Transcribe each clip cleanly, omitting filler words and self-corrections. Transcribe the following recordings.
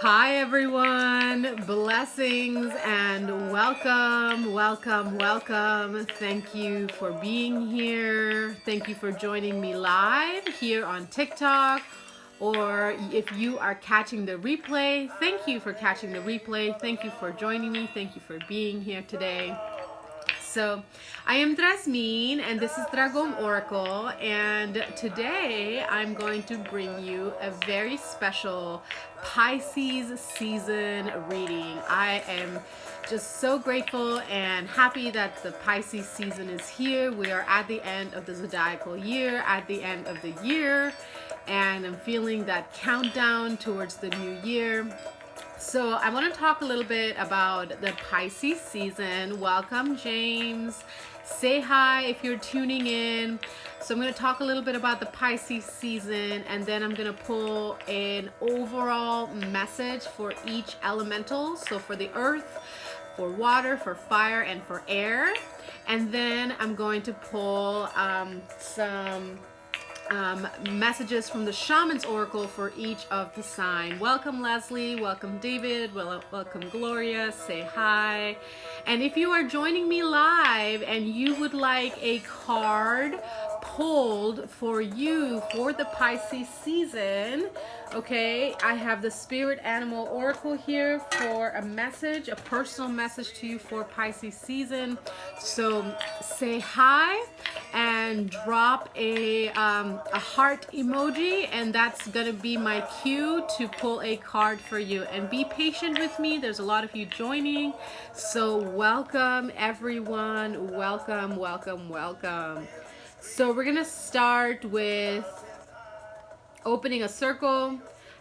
Hi everyone, blessings and welcome, welcome, welcome. Thank you for being here. Thank you for joining me live here on TikTok. Or if you are catching the replay, thank you for catching the replay. Thank you for joining me. Thank you for being here today. So I am Drasmin and this is Dragon Oracle, and today I'm going to bring you a very special Pisces season reading. I am just so grateful and happy that the Pisces season is here. We are at the end of the zodiacal year, at the end of the year, and I'm feeling that countdown towards the new year. So I want to talk a little bit about the Pisces season. Welcome, James. Say hi if you're tuning in. So I'm going to talk a little bit about the Pisces season, and then I'm going to pull an overall message for each elemental. So for the earth, for water, for fire, and for air. And then I'm going to pull some messages from the Shaman's Oracle for each of the sign. Welcome Leslie, welcome David, welcome Gloria, say hi. And if you are joining me live and you would like a card pulled for you for the Pisces season, okay, I have the Spirit Animal Oracle here for a message, a personal message to you for Pisces season. So say hi and drop a heart emoji, and that's gonna be my cue to pull a card for you. And be patient with me, there's a lot of you joining, so welcome everyone, welcome, welcome, welcome. So we're gonna start with opening a circle,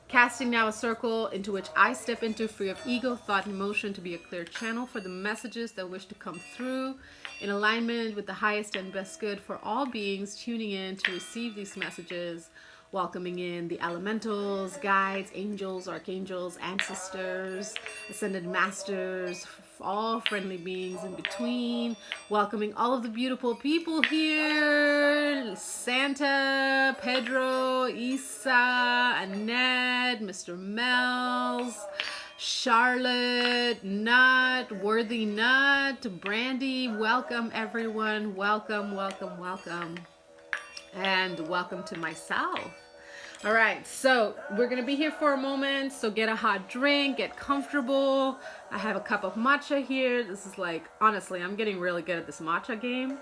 casting now a circle into which I step into, free of ego, thought, and emotion, to be a clear channel for the messages that wish to come through in alignment with the highest and best good for all beings tuning in to receive these messages, welcoming in the elementals, guides, angels, archangels, ancestors, ascended masters, all friendly beings in between, welcoming all of the beautiful people here, Santa, Pedro, Isa, Annette, Mr. Mel's, Charlotte, Nut, Worthy Nut, Brandy. Welcome everyone, welcome, welcome, welcome, and welcome to myself. All right, so we're gonna be here for a moment, so get a hot drink, get comfortable. I have a cup of matcha here. This is like, honestly, I'm getting really good at this matcha game.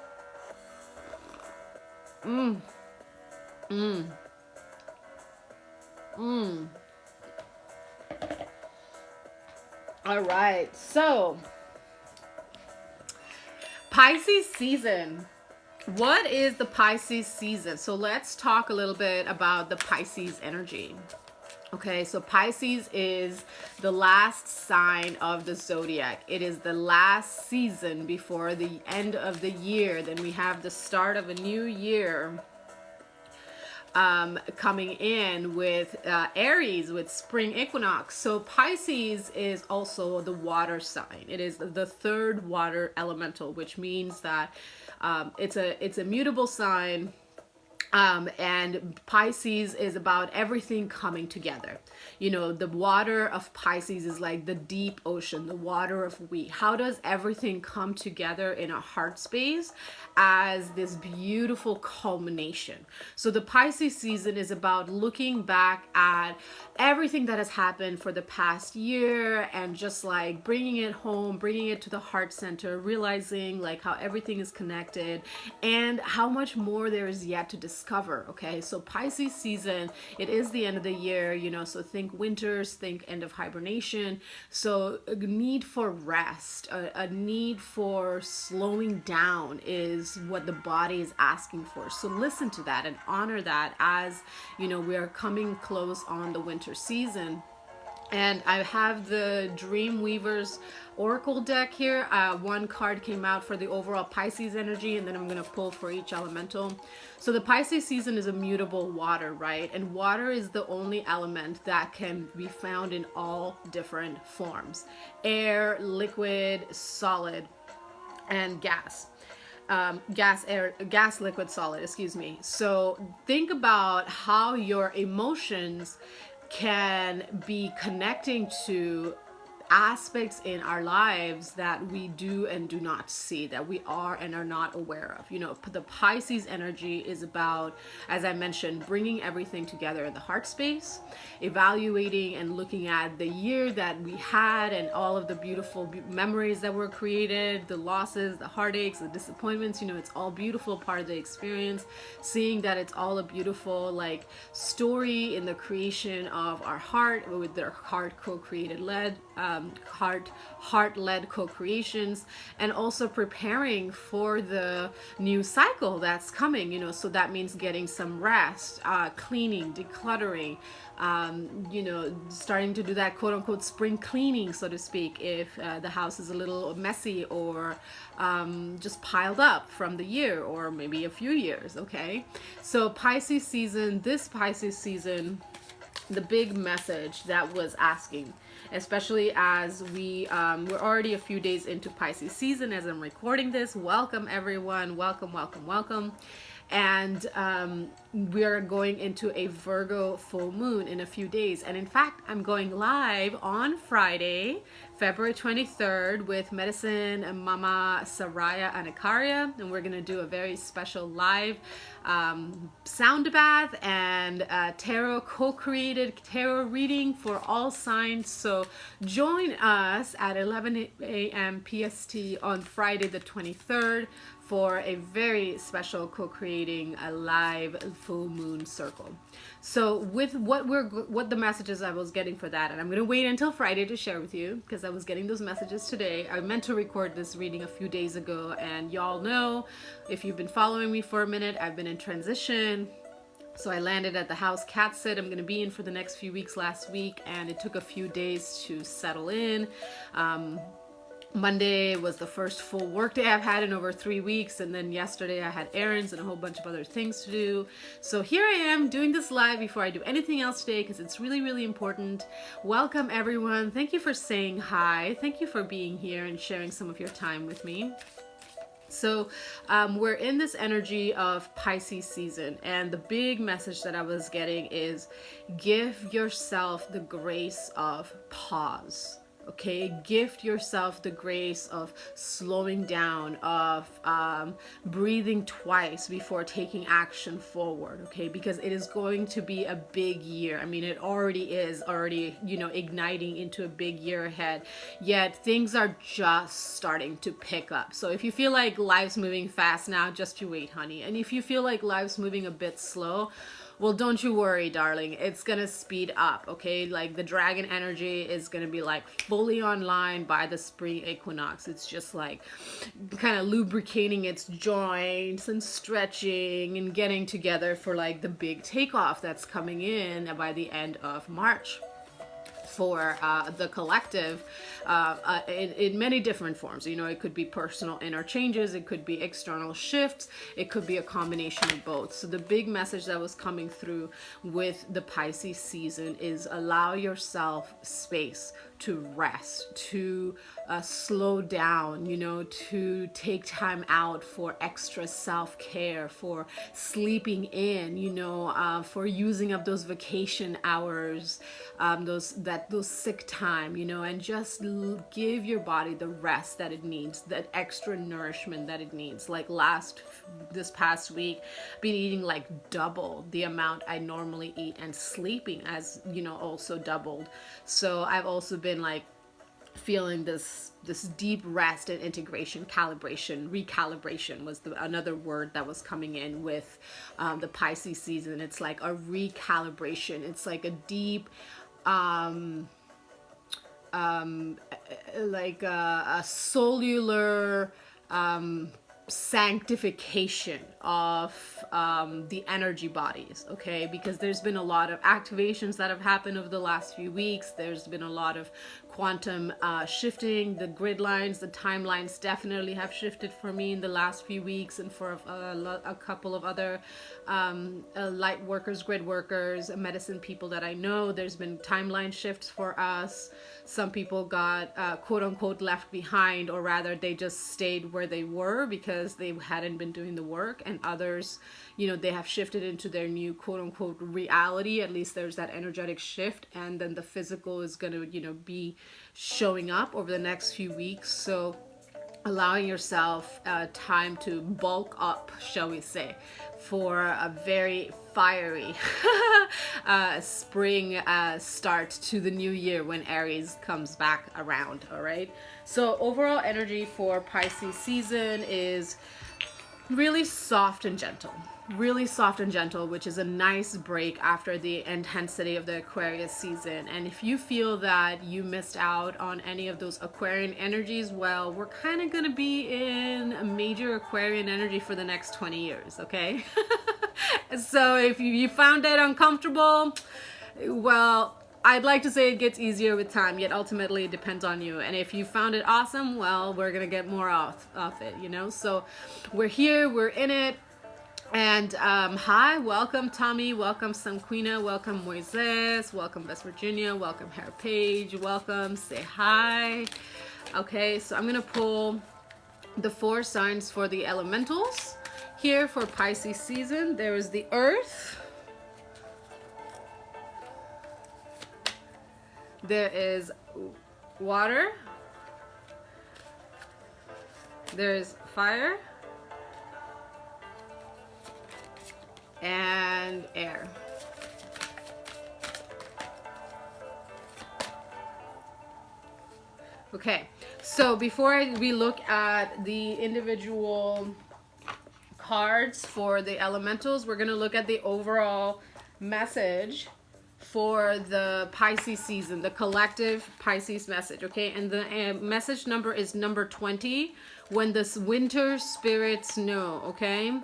All right, so Pisces season. What is the Pisces season? So let's talk a little bit about the Pisces energy. Okay, so Pisces is the last sign of the zodiac. It is the last season before the end of the year. Then we have the start of a new year coming in with Aries, with spring equinox. So Pisces is also the water sign. It is the third water elemental, which means that it's a mutable sign. And Pisces is about everything coming together. You know, the water of Pisces is like the deep ocean, the water of wheat. How does everything come together in a heart space as this beautiful culmination? So the Pisces season is about looking back at everything that has happened for the past year and just like bringing it home, bringing it to the heart center, realizing like how everything is connected and how much more there is yet to discover. Okay, so Pisces season, it is the end of the year, you know, so think winters, think end of hibernation. So a need for rest, a need for slowing down is what the body is asking for. So listen to that and honor that as, you know, we are coming close on the winter season. And I have the Dream Weavers Oracle deck here. One card came out for the overall Pisces energy, and then I'm going to pull for each elemental. So the Pisces season is a mutable water, right? And water is the only element that can be found in all different forms: air, liquid, solid, and gas. Gas, liquid, solid, excuse me. So think about how your emotions can be connecting to aspects in our lives that we do and do not see, that we are and are not aware of. You know, the Pisces energy is about, as I mentioned, bringing everything together in the heart space, evaluating and looking at the year that we had and all of the beautiful memories that were created, the losses, the heartaches, the disappointments. You know, it's all beautiful, part of the experience, seeing that it's all a beautiful like story in the creation of our heart, with their heart co-created heart-led co-creations, and also preparing for the new cycle that's coming, you know. So that means getting some rest, cleaning, decluttering, you know, starting to do that quote-unquote spring cleaning, so to speak, if the house is a little messy or just piled up from the year or maybe a few years. Okay, so Pisces season, this Pisces season, the big message that was asking, especially as we're already a few days into Pisces season as I'm recording this. Welcome everyone, welcome. And we're going into a Virgo full moon in a few days. And in fact, I'm going live on Friday, February 23rd with Medicine and Mama Saraya Anikaria. And we're going to do a very special live sound bath and tarot, co-created tarot reading for all signs. So join us at 11 a.m. PST on Friday the 23rd for a very special co-creating a live full moon circle. So with what the messages I was getting for that, and I'm going to wait until Friday to share with you because I was getting those messages today. I meant to record this reading a few days ago, and y'all know, if you've been following me for a minute, I've been in transition. So I landed at the house cat sit I'm going to be in for the next few weeks last week, and it took a few days to settle in. Monday was the first full work day I've had in over 3 weeks, and then yesterday I had errands and a whole bunch of other things to do. So here I am doing this live before I do anything else today because it's really, really important. Welcome everyone. Thank you for saying hi. Thank you for being here and sharing some of your time with me. So we're in this energy of Pisces season, and the big message that I was getting is give yourself the grace of pause. Okay, gift yourself the grace of slowing down, of breathing twice before taking action forward. Okay, because it is going to be a big year. I mean, it already is, you know, igniting into a big year ahead. Yet things are just starting to pick up. So if you feel like life's moving fast now, just you wait, honey. And if you feel like life's moving a bit slow, well, don't you worry, darling. It's going to speed up, okay? Like the dragon energy is going to be like fully online by the spring equinox. It's just like kind of lubricating its joints and stretching and getting together for like the big takeoff that's coming in by the end of March for the collective in many different forms. You know, it could be personal inner changes, it could be external shifts, it could be a combination of both. So the big message that was coming through with the Pisces season is allow yourself space to rest, to slow down, you know, to take time out for extra self-care, for sleeping in, you know, for using up those vacation hours, those sick time, you know, and just give your body the rest that it needs, that extra nourishment that it needs. Like this past week, been eating like double the amount I normally eat, and sleeping, as you know, also doubled. So I've also been like feeling this deep rest and integration, recalibration was another word that was coming in with the Pisces season. It's like a recalibration. It's like a deep like a cellular sanctification of the energy bodies, okay? Because there's been a lot of activations that have happened over the last few weeks. There's been a lot of quantum shifting. The grid lines, the timelines definitely have shifted for me in the last few weeks, and for a couple of other light workers, grid workers, medicine people that I know. There's been timeline shifts for us. Some people got quote unquote left behind, or rather they just stayed where they were because because they hadn't been doing the work, and others, they have shifted into their new quote unquote reality. At least there's that energetic shift, and then the physical is going to, be showing up over the next few weeks. So allowing yourself time to bulk up, shall we say, for a very fiery spring start to the new year when Aries comes back around. All right, so overall energy for Pisces season is really soft and gentle, which is a nice break after the intensity of the Aquarius season. And if you feel that you missed out on any of those Aquarian energies, well, we're kind of going to be in a major Aquarian energy for the next 20 years, okay? So if you found it uncomfortable, well, I'd like to say it gets easier with time, yet ultimately it depends on you. And if you found it awesome, well, we're going to get more off it, So we're here, we're in it. And hi, welcome Tommy, welcome Sanquina, welcome Moises, welcome West Virginia, welcome Hair Page, welcome, say hi. Okay, so I'm going to pull the 4 signs for the elementals here for Pisces season. There is the Earth. There is water. There is fire. And air. Okay, so before we look at the individual cards for the elementals, we're going to look at the overall message for the Pisces season, the collective Pisces message, okay? And the message number is number 20, when the winter spirits know, okay?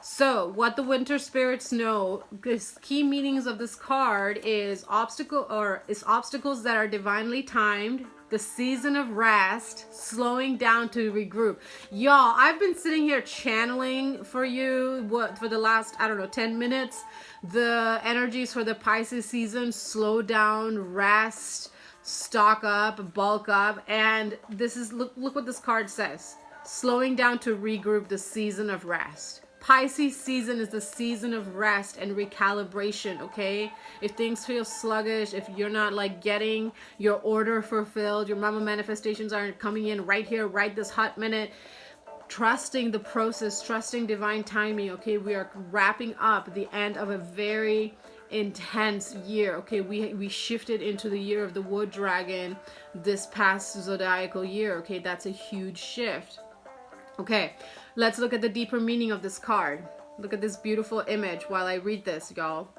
So what the winter spirits know, the key meanings of this card is obstacles that are divinely timed, the season of rest, slowing down to regroup. Y'all, I've been sitting here channeling for you for the last, 10 minutes, the energies for the Pisces season: slow down, rest, stock up, bulk up. And this is, look what this card says: slowing down to regroup, the season of rest. Pisces season is the season of rest and recalibration, okay? If things feel sluggish, if you're not like getting your order fulfilled, your mama manifestations aren't coming in right here, right this hot minute, trusting the process, trusting divine timing, okay? We are wrapping up the end of a very intense year, okay? We shifted into the year of the wood dragon this past zodiacal year, okay? That's a huge shift. Okay, let's look at the deeper meaning of this card. Look at this beautiful image while I read this, y'all.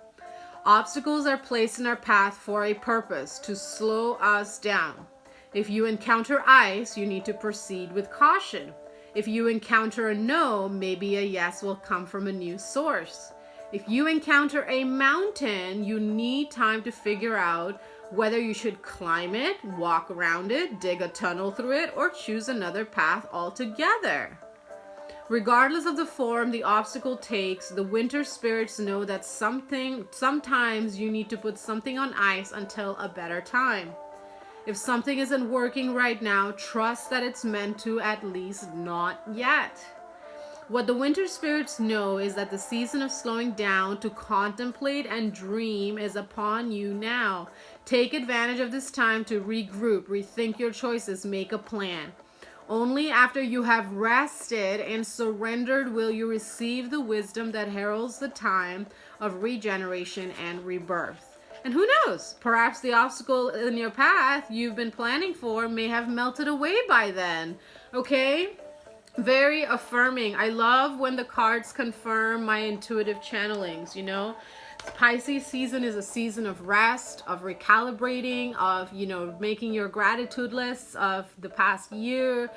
Obstacles are placed in our path for a purpose, to slow us down. If you encounter ice, you need to proceed with caution. If you encounter a no, maybe a yes will come from a new source. If you encounter a mountain, you need time to figure out whether you should climb it, walk around it, dig a tunnel through it, or choose another path altogether. Regardless of the form the obstacle takes, the winter spirits know that sometimes you need to put something on ice until a better time. If something isn't working right now, trust that it's meant to, at least not yet. What the winter spirits know is that the season of slowing down to contemplate and dream is upon you now. Take advantage of this time to regroup, rethink your choices, make a plan. Only after you have rested and surrendered will you receive the wisdom that heralds the time of regeneration and rebirth. And who knows, perhaps the obstacle in your path you've been planning for may have melted away by then, okay? Very affirming. I love when the cards confirm my intuitive channelings, Pisces season is a season of rest, of recalibrating, of, making your gratitude lists of the past year,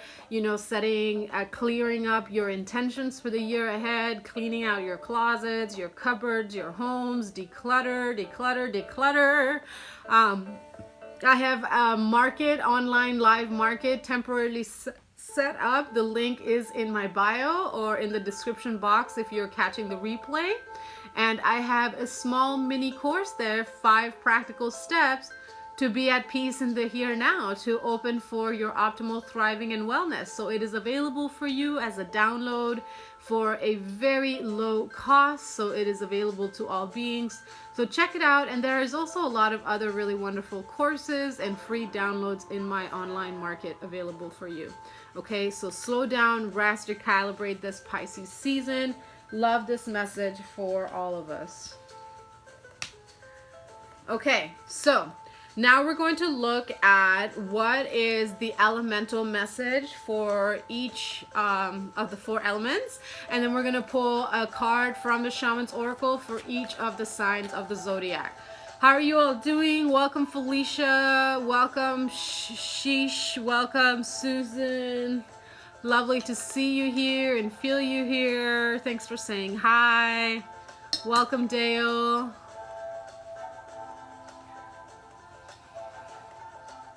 setting, clearing up your intentions for the year ahead, cleaning out your closets, your cupboards, your homes, declutter. I have a online live market temporarily set up. The link is in my bio or in the description box if you're catching the replay. And I have a small mini course there, 5 practical steps to be at peace in the here now, to open for your optimal thriving and wellness. So it is available for you as a download for a very low cost. So it is available to all beings. So check it out. And there is also a lot of other really wonderful courses and free downloads in my online market available for you. Okay, so slow down, rest, recalibrate this Pisces season. Love this message for all of us. Okay, so now we're going to look at what is the elemental message for each of the 4 elements. And then we're going to pull a card from the Shaman's Oracle for each of the signs of the zodiac. How are you all doing? Welcome, Felicia. Welcome, Sheesh. Welcome, Susan. Lovely to see you here and feel you here. Thanks for saying hi. Welcome, Dale.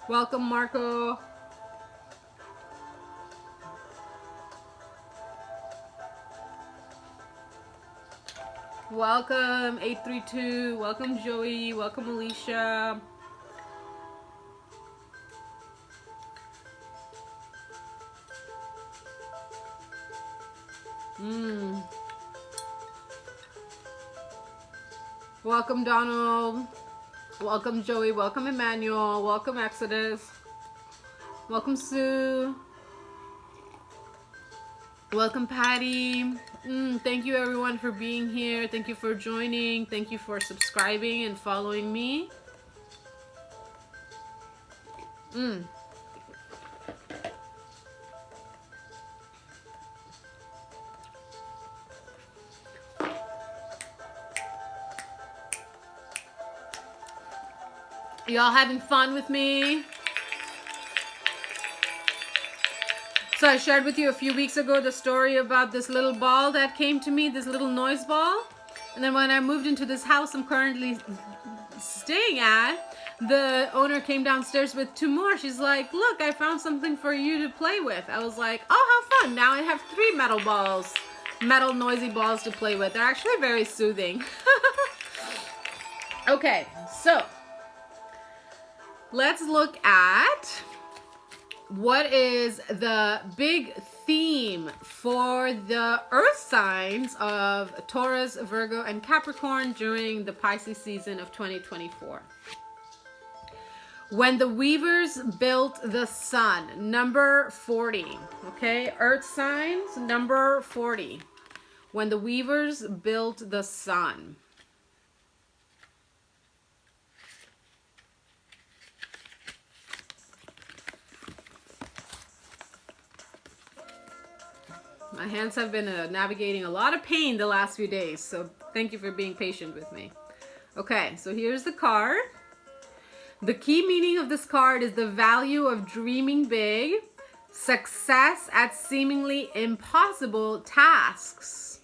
Welcome, Marco. Welcome, 832. Welcome, Joey. Welcome, Alicia. Welcome, Donald. Welcome, Joey. Welcome, Emmanuel. Welcome, Exodus. Welcome, Sue. Welcome, Patty. Thank you, everyone, for being here. Thank you for joining. Thank you for subscribing and following me. Y'all having fun with me? So I shared with you a few weeks ago the story about this little ball that came to me, this little noise ball. And then when I moved into this house I'm currently staying at, the owner came downstairs with 2 more. She's like, look, I found something for you to play with. I was like, oh, how fun. Now I have 3 metal balls, metal noisy balls to play with. They're actually very soothing. Okay, so let's look at what is the big theme for the earth signs of Taurus, Virgo, and Capricorn during the Pisces season of 2024. When the weavers built the sun, number 40. Okay, earth signs, number 40. When the weavers built the sun. My hands have been navigating a lot of pain the last few days, so thank you for being patient with me. Okay, so here's the card. The key meaning of this card is the value of dreaming big, success at seemingly impossible tasks.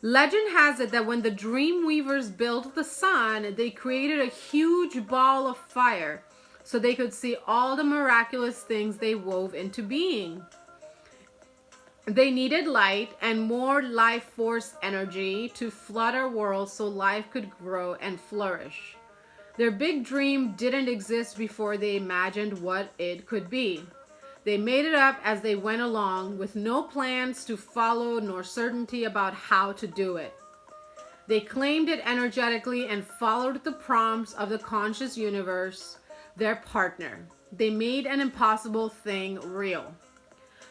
Legend has it that when the dream weavers built the sun, they created a huge ball of fire so they could see all the miraculous things they wove into being. They needed light and more life force energy to flood our world so life could grow and flourish. Their big dream didn't exist before they imagined what it could be. They made it up as they went along with no plans to follow nor certainty about how to do it. They claimed it energetically and followed the prompts of the conscious universe, their partner. They made an impossible thing real.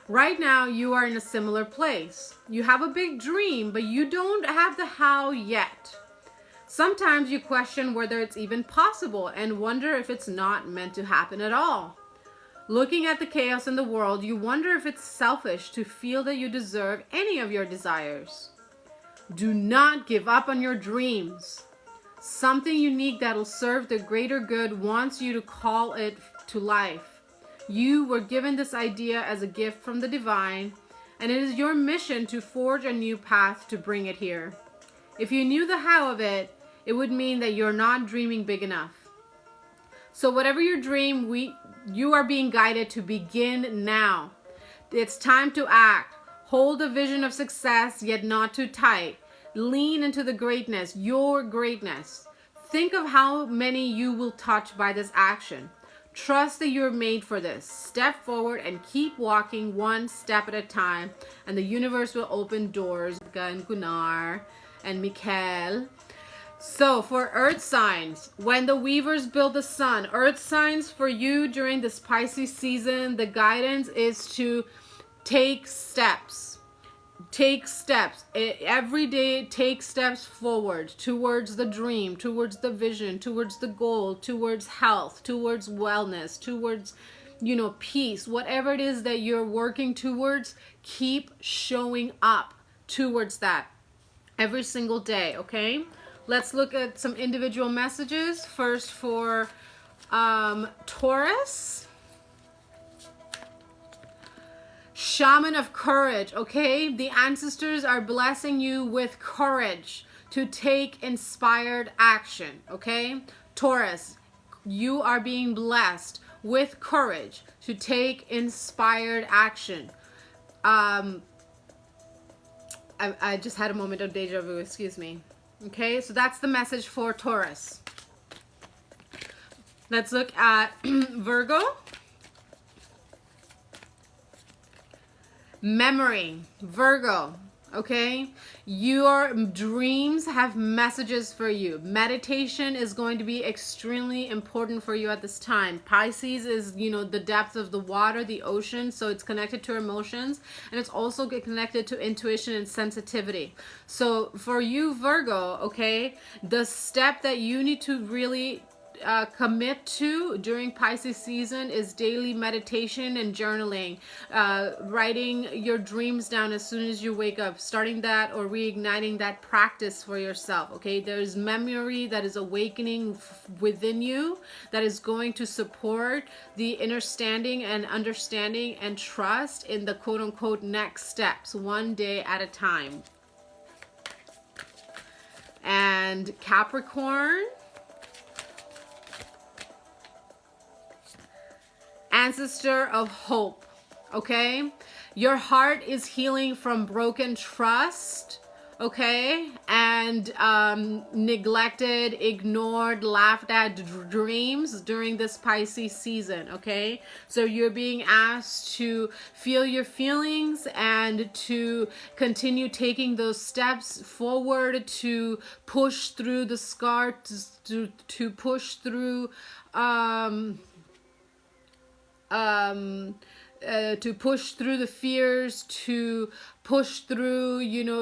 Right now, you are in a similar place. You have a big dream, but you don't have the how yet. Sometimes you question whether it's even possible and wonder if it's not meant to happen at all. Looking at the chaos in the world, you wonder if it's selfish to feel that you deserve any of your desires. Do not give up on your dreams. Something unique that'll serve the greater good wants you to call it to life. You were given this idea as a gift from the divine, and it is your mission to forge a new path to bring it here. If you knew the how of it, it would mean that you're not dreaming big enough. So whatever your dream, you are being guided to begin now. It's time to act. Hold a vision of success, yet not too tight. Lean into the greatness, your greatness. Think of how many you will touch by this action. Trust that you're made for this. Step forward and keep walking one step at a time, and the universe will open doors. And Gunnar and Mikhail. So for earth signs, when the weavers build the sun, earth signs for you during this Pisces season, the guidance is to take steps. Take steps. Every day, take steps forward towards the dream, towards the vision, towards the goal, towards health, towards wellness, towards, peace. Whatever it is that you're working towards, keep showing up towards that every single day, okay? Let's look at some individual messages. First for Taurus. Shaman of courage, okay? The ancestors are blessing you with courage to take inspired action, okay? Taurus, you are being blessed with courage to take inspired action. I just had a moment of deja vu, excuse me. Okay, so that's the message for Taurus. Let's look at Virgo. Memory, Virgo, okay? Your dreams have messages for you. Meditation is going to be extremely important for you at this time. Pisces is, the depth of the water, the ocean, so it's connected to emotions, and it's also connected to intuition and sensitivity. So for you, Virgo, okay, the step that you need to really commit to during Pisces season is daily meditation and journaling, writing your dreams down as soon as you wake up, starting that or reigniting that practice for yourself. Okay, there's memory that is awakening within you that is going to support the understanding and trust in the quote-unquote next steps, one day at a time. And Capricorn, ancestor of hope, okay? Your heart is healing from broken trust, okay? And neglected, ignored, laughed at dreams during this Pisces season, okay? So you're being asked to feel your feelings and to continue taking those steps forward, to push through the scar, to push through to push through the fears, to push through,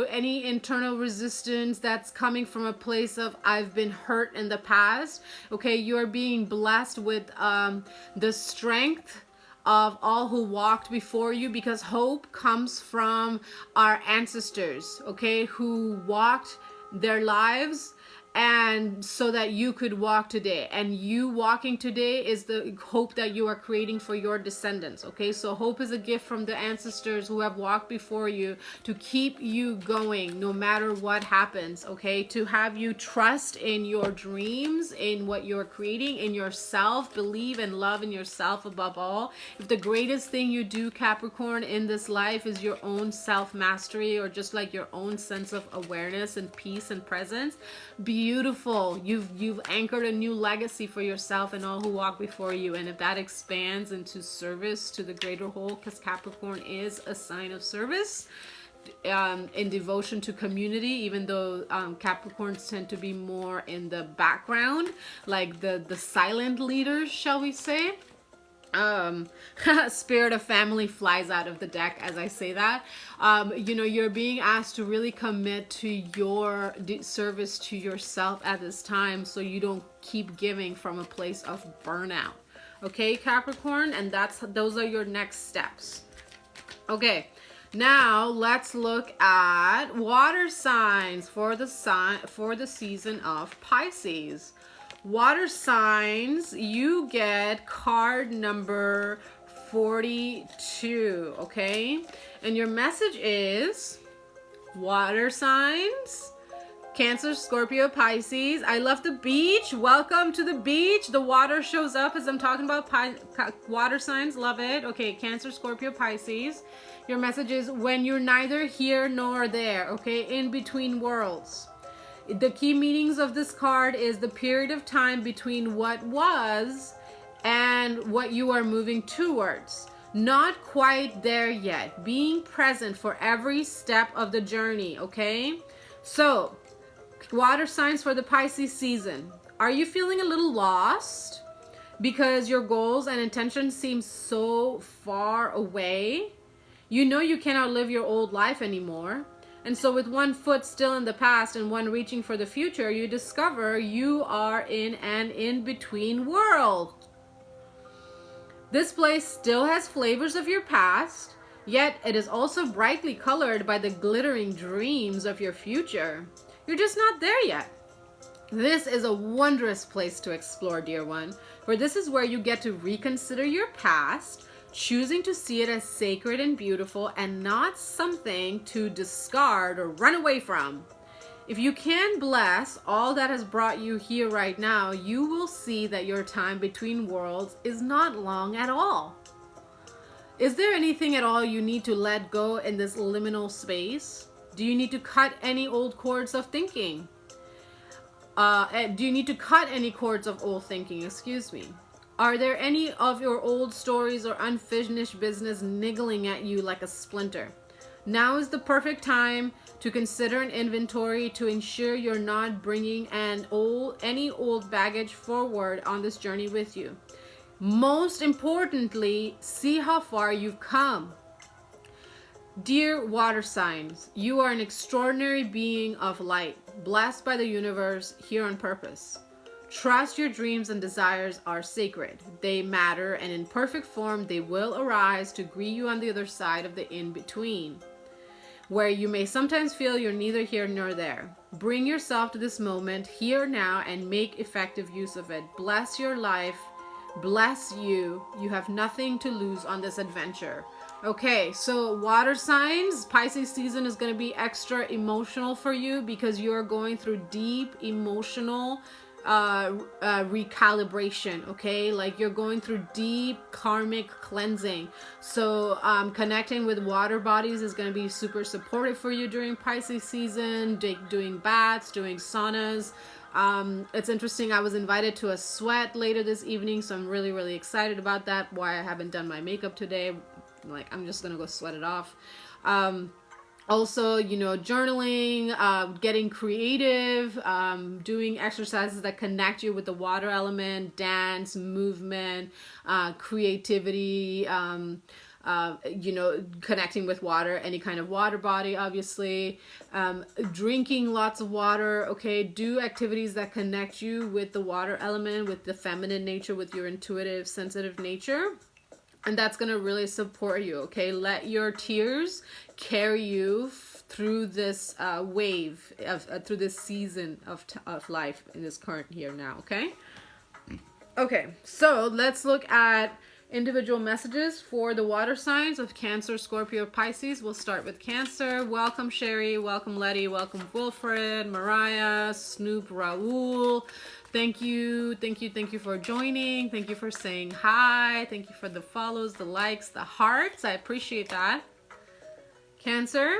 any internal resistance that's coming from a place of I've been hurt in the past. Okay, you're being blessed with the strength of all who walked before you, because hope comes from our ancestors, okay, who walked their lives and so that you could walk today. And you walking today is the hope that you are creating for your descendants, okay? So hope is a gift from the ancestors who have walked before you to keep you going no matter what happens, okay? To have you trust in your dreams, in what you're creating, in yourself, believe and love in yourself above all. If the greatest thing you do, Capricorn, in this life is your own self-mastery, or just like your own sense of awareness and peace and presence, beautiful. You've anchored a new legacy for yourself and all who walk before you. And if that expands into service to the greater whole, because Capricorn is a sign of service, in devotion to community, even though Capricorns tend to be more in the background, like the silent leaders, shall we say. Spirit of family flies out of the deck as I say that. You're being asked to really commit to your service to yourself at this time, so you don't keep giving from a place of burnout. Okay, Capricorn, and those are your next steps. Okay, now let's look at water signs for the season of Pisces. Water signs, you get card number 42, okay? And your message is water signs, Cancer, Scorpio, Pisces. I love the beach. Welcome to the beach. The water shows up as I'm talking about water signs. Love it. Okay, Cancer, Scorpio, Pisces. Your message is when you're neither here nor there, okay? In between worlds. The key meanings of this card is the period of time between what was and what you are moving towards. Not quite there yet. Being present for every step of the journey, okay? So, water signs for the Pisces season. Are you feeling a little lost because your goals and intentions seem so far away? You know you cannot live your old life anymore. And so with one foot still in the past and one reaching for the future, you discover you are in an in-between world. This place still has flavors of your past, yet it is also brightly colored by the glittering dreams of your future. You're just not there yet. This is a wondrous place to explore, dear one, for this is where you get to reconsider your past, choosing to see it as sacred and beautiful and not something to discard or run away from. If you can bless all that has brought you here right now, you will see that your time between worlds is not long at all. Is there anything at all you need to let go in this liminal space? Do you need to cut any old cords of thinking? Do you need to cut any cords of old thinking? Excuse me. Are there any of your old stories or unfinished business niggling at you like a splinter? Now is the perfect time to consider an inventory to ensure you're not bringing any old baggage forward on this journey with you. Most importantly, see how far you've come. Dear water signs, you are an extraordinary being of light, blessed by the universe here on purpose. Trust your dreams and desires are sacred. They matter, and in perfect form they will arise to greet you on the other side of the in-between, where you may sometimes feel you're neither here nor there. Bring yourself to this moment here now and make effective use of it. Bless your life. Bless you. You have nothing to lose on this adventure. Okay, so water signs, Pisces season is going to be extra emotional for you because you are going through deep emotional recalibration, okay? Like you're going through deep karmic cleansing. So connecting with water bodies is going to be super supportive for you during Pisces season, doing baths, doing saunas. It's interesting, I was invited to a sweat later this evening, so I'm really, really excited about that. Why I haven't done my makeup today. Like, I'm just gonna go sweat it off. Also, you know, journaling, getting creative, doing exercises that connect you with the water element, dance, movement, creativity, you know, connecting with water, any kind of water body, obviously, drinking lots of water, okay? Do activities that connect you with the water element, with the feminine nature, with your intuitive, sensitive nature. And that's going to really support you, okay? Let your tears carry you through this wave, through this season of life in this current here now, okay? Okay, so let's look at individual messages for the water signs of Cancer, Scorpio, Pisces. We'll start with Cancer. Welcome, Sherry. Welcome, Letty. Welcome, Wilfred, Mariah, Snoop, Raul. Thank you for joining. Thank you for saying hi. Thank you for the follows, the likes, the hearts. I appreciate that. Cancer,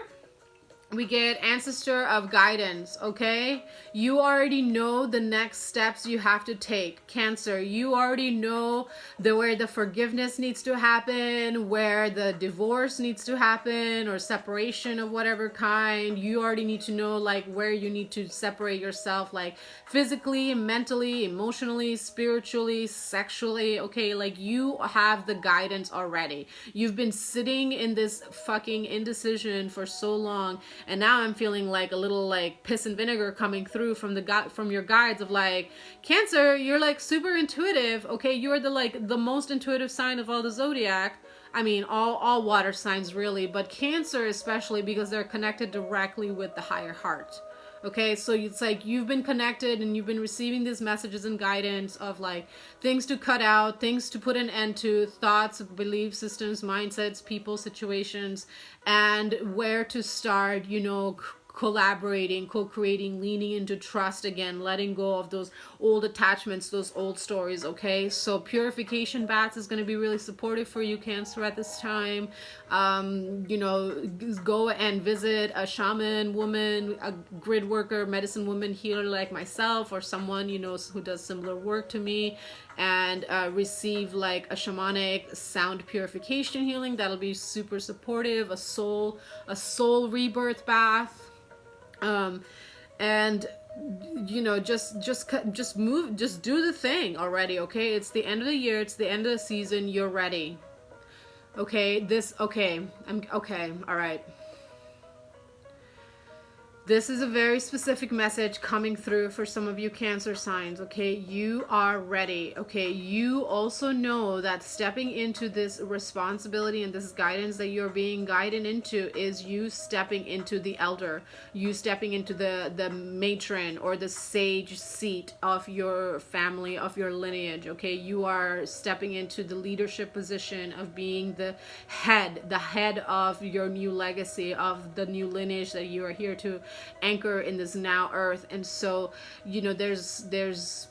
we get ancestor of guidance, okay? You already know the next steps you have to take. Cancer, you already know where the forgiveness needs to happen, where the divorce needs to happen, or separation of whatever kind. You already need to know like where you need to separate yourself, like physically, mentally, emotionally, spiritually, sexually, okay? Like you have the guidance already. You've been sitting in this fucking indecision for so long, and now I'm feeling like a little like piss and vinegar coming through from your guides of like, Cancer, you're like super intuitive, okay? You're the most intuitive sign of all the zodiac. I mean, all water signs really, but Cancer especially because they're connected directly with the higher heart. Okay, so it's like you've been connected and you've been receiving these messages and guidance of like things to cut out, things to put an end to, thoughts, belief systems, mindsets, people, situations, and where to start, you know, collaborating, co-creating, leaning into trust again, letting go of those old attachments, those old stories. Okay, so purification baths is going to be really supportive for you, Cancer, at this time. You know, go and visit a shaman woman, a grid worker, medicine woman, healer like myself, or someone, you know, who does similar work to me, and receive like a shamanic sound purification healing. That'll be super supportive. A soul rebirth bath. And you know, just move, just do the thing already. Okay, it's the end of the year, it's the end of the season, you're ready. Okay, I'm okay. All right, this is a very specific message coming through for some of you Cancer signs. Okay, you are ready. Okay, you also know that stepping into this responsibility and this guidance that you're being guided into is you stepping into the elder, you stepping into the matron or the sage seat of your family, of your lineage. Okay, you are stepping into the leadership position of being the head of your new legacy, of the new lineage that you are here to anchor in this now earth. And so, you know, there's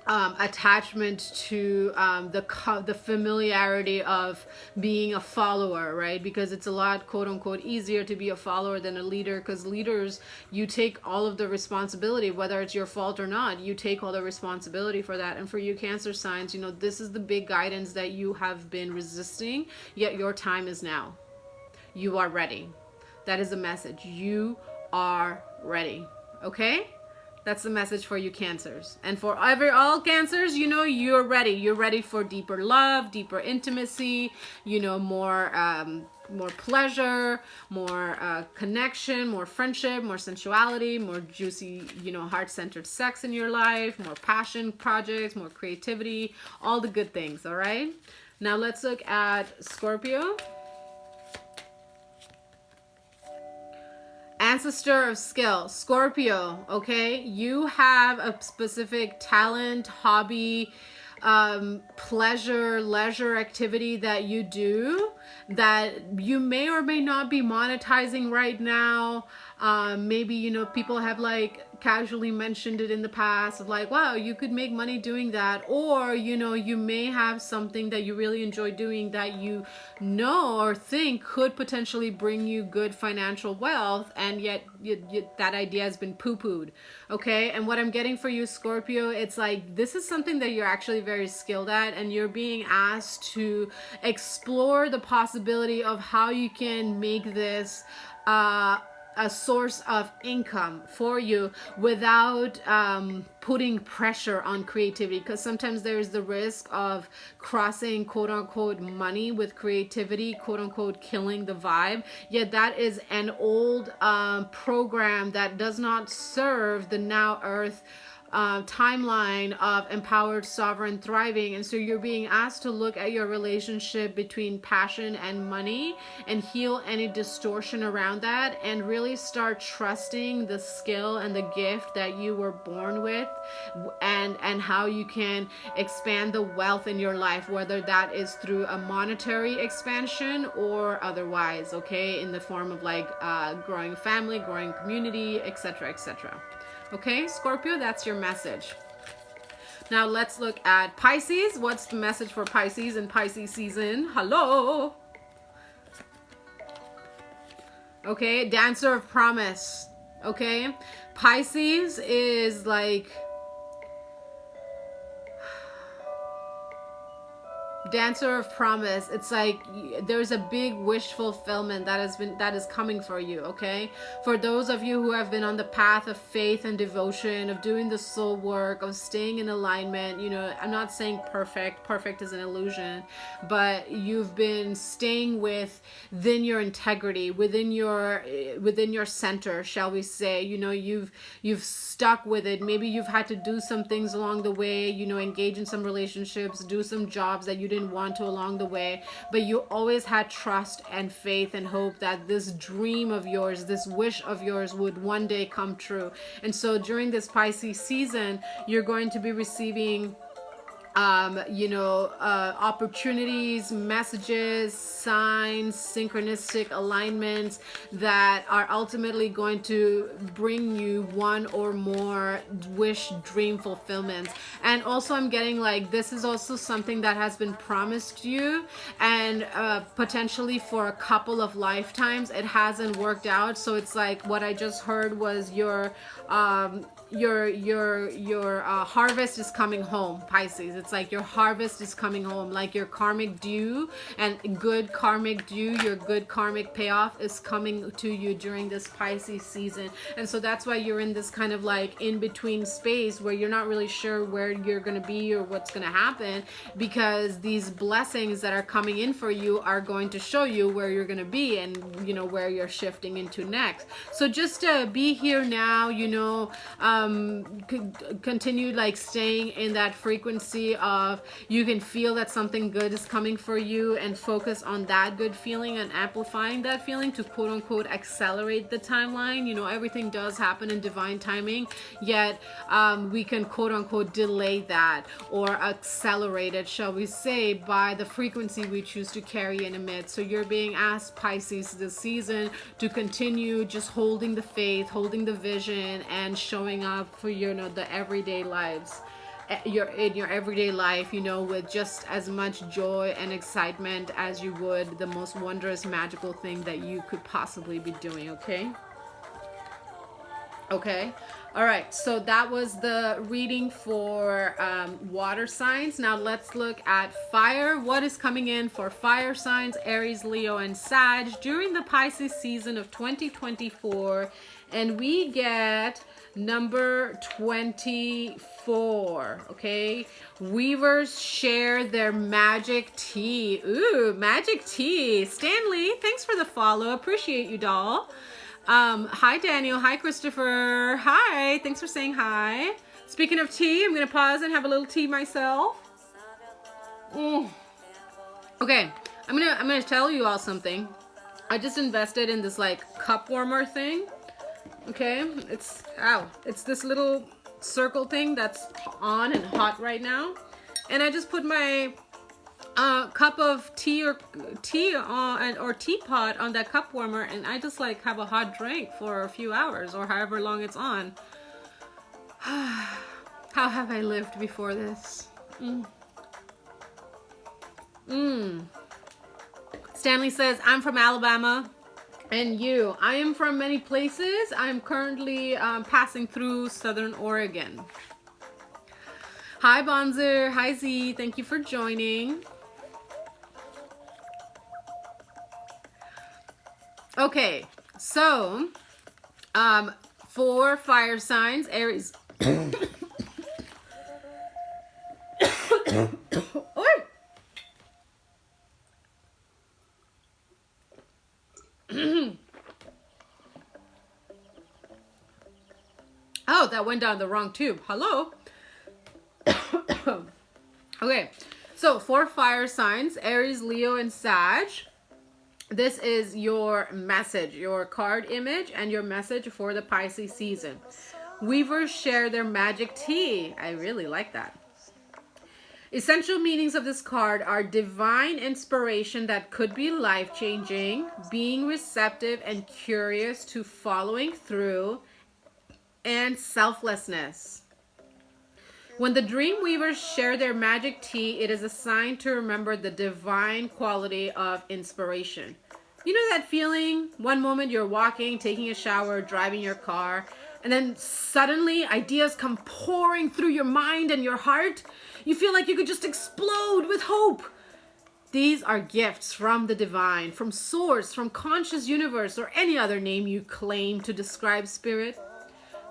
attachment to the familiarity of being a follower, right? Because it's a lot, quote unquote, easier to be a follower than a leader, because leaders, you take all of the responsibility, whether it's your fault or not, you take all the responsibility for that. And for you Cancer signs, you know, this is the big guidance that you have been resisting, yet your time is now. You are ready. That is the message. You are ready. Okay, that's the message for you Cancers. And for all Cancers, you know, you're ready. You're ready for deeper love, deeper intimacy, you know, more pleasure, more connection, more friendship, more sensuality, more juicy, you know, heart-centered sex in your life, more passion projects, more creativity, all the good things. All right, now let's look at Scorpio. Ancestor of skill, Scorpio. Okay, you have a specific talent, hobby, pleasure, leisure activity that you do that you may or may not be monetizing right now. Maybe, you know, people have like casually mentioned it in the past of like, wow, you could make money doing that. Or, you know, you may have something that you really enjoy doing that you know or think could potentially bring you good financial wealth, and yet that idea has been poo-pooed. Okay, and what I'm getting for you Scorpio, it's like this is something that you're actually very skilled at, and you're being asked to explore the possibility of how you can make this a source of income for you without putting pressure on creativity, because sometimes there's the risk of crossing quote unquote money with creativity, quote unquote killing the vibe. Yet that is an old program that does not serve the now earth timeline of empowered, sovereign, thriving. And so you're being asked to look at your relationship between passion and money and heal any distortion around that, and really start trusting the skill and the gift that you were born with, and how you can expand the wealth in your life, whether that is through a monetary expansion or otherwise. Okay, in the form of like growing family, growing community, etc., etc. Okay, Scorpio, that's your message. Now let's look at Pisces. What's the message for Pisces in Pisces season? Hello. Okay, Dancer of Promise. Okay, Pisces is like Dancer of Promise. It's like there's a big wish fulfillment that is coming for you. Okay, for those of you who have been on the path of faith and devotion, of doing the soul work, of staying in alignment, you know, I'm not saying perfect is an illusion, but you've been staying within your integrity, within your center, shall we say. You know, you've stuck with it. Maybe you've had to do some things along the way, you know, engage in some relationships, do some jobs that you didn't want to along the way, but you always had trust and faith and hope that this dream of yours, this wish of yours would one day come true. And so during this Pisces season, you're going to be receiving opportunities, messages, signs, synchronistic alignments that are ultimately going to bring you one or more wish, dream fulfillments. And also I'm getting like, this is also something that has been promised you, and potentially for a couple of lifetimes it hasn't worked out. So it's like what I just heard was your harvest is coming home, Pisces. It's like your harvest is coming home, like your karmic due and good karmic due, your good karmic payoff is coming to you during this Pisces season. And so that's why you're in this kind of like in between space where you're not really sure where you're going to be or what's going to happen, because these blessings that are coming in for you are going to show you where you're going to be and where you're shifting into next. So just be here now, continue like staying in that frequency of, you can feel that something good is coming for you, and focus on that good feeling and amplifying that feeling to quote unquote accelerate the timeline. Everything does happen in divine timing, yet we can quote unquote delay that or accelerate it, shall we say, by the frequency we choose to carry and emit. So you're being asked, Pisces, this season to continue just holding the faith, holding the vision, and showing up for the everyday lives, in your everyday life, with just as much joy and excitement as you would the most wondrous, magical thing that you could possibly be doing. Okay. All right, so that was the reading for water signs. Now let's look at fire. What is coming in for fire signs, Aries, Leo, and Sag during the Pisces season of 2024? And we get number 24, okay? Weavers share their magic tea. Ooh, magic tea. Stanley, thanks for the follow. Appreciate you, doll. Hi, Daniel. Hi, Christopher. Hi. Thanks for saying hi. Speaking of tea, I'm going to pause and have a little tea myself. Okay. I'm going to tell you all something. I just invested in this like cup warmer thing. Okay. It's this little circle thing that's on and hot right now. And I just put my cup of tea or teapot on that cup warmer, and I just like have a hot drink for a few hours or however long it's on. How have I lived before this? Stanley says, I'm from Alabama. And you? I am from many places. I'm currently passing through Southern Oregon. Hi, Bonzer. Hi, Z. Thank you for joining. Okay, so for fire signs, Aries. Oh, that went down the wrong tube. Hello. Okay, so for fire signs, Aries, Leo, and Sag, this is your message, your card image, and your message for the Pisces season. Weavers share their magic tea. I really like that. Essential meanings of this card are divine inspiration that could be life-changing, being receptive and curious to following through, and selflessness. When the dream weavers share their magic tea, it is a sign to remember the divine quality of inspiration. You know that feeling? One moment you're walking, taking a shower, driving your car, and then suddenly ideas come pouring through your mind and your heart. You feel like you could just explode with hope. These are gifts from the divine, from source, from conscious universe, or any other name you claim to describe spirit.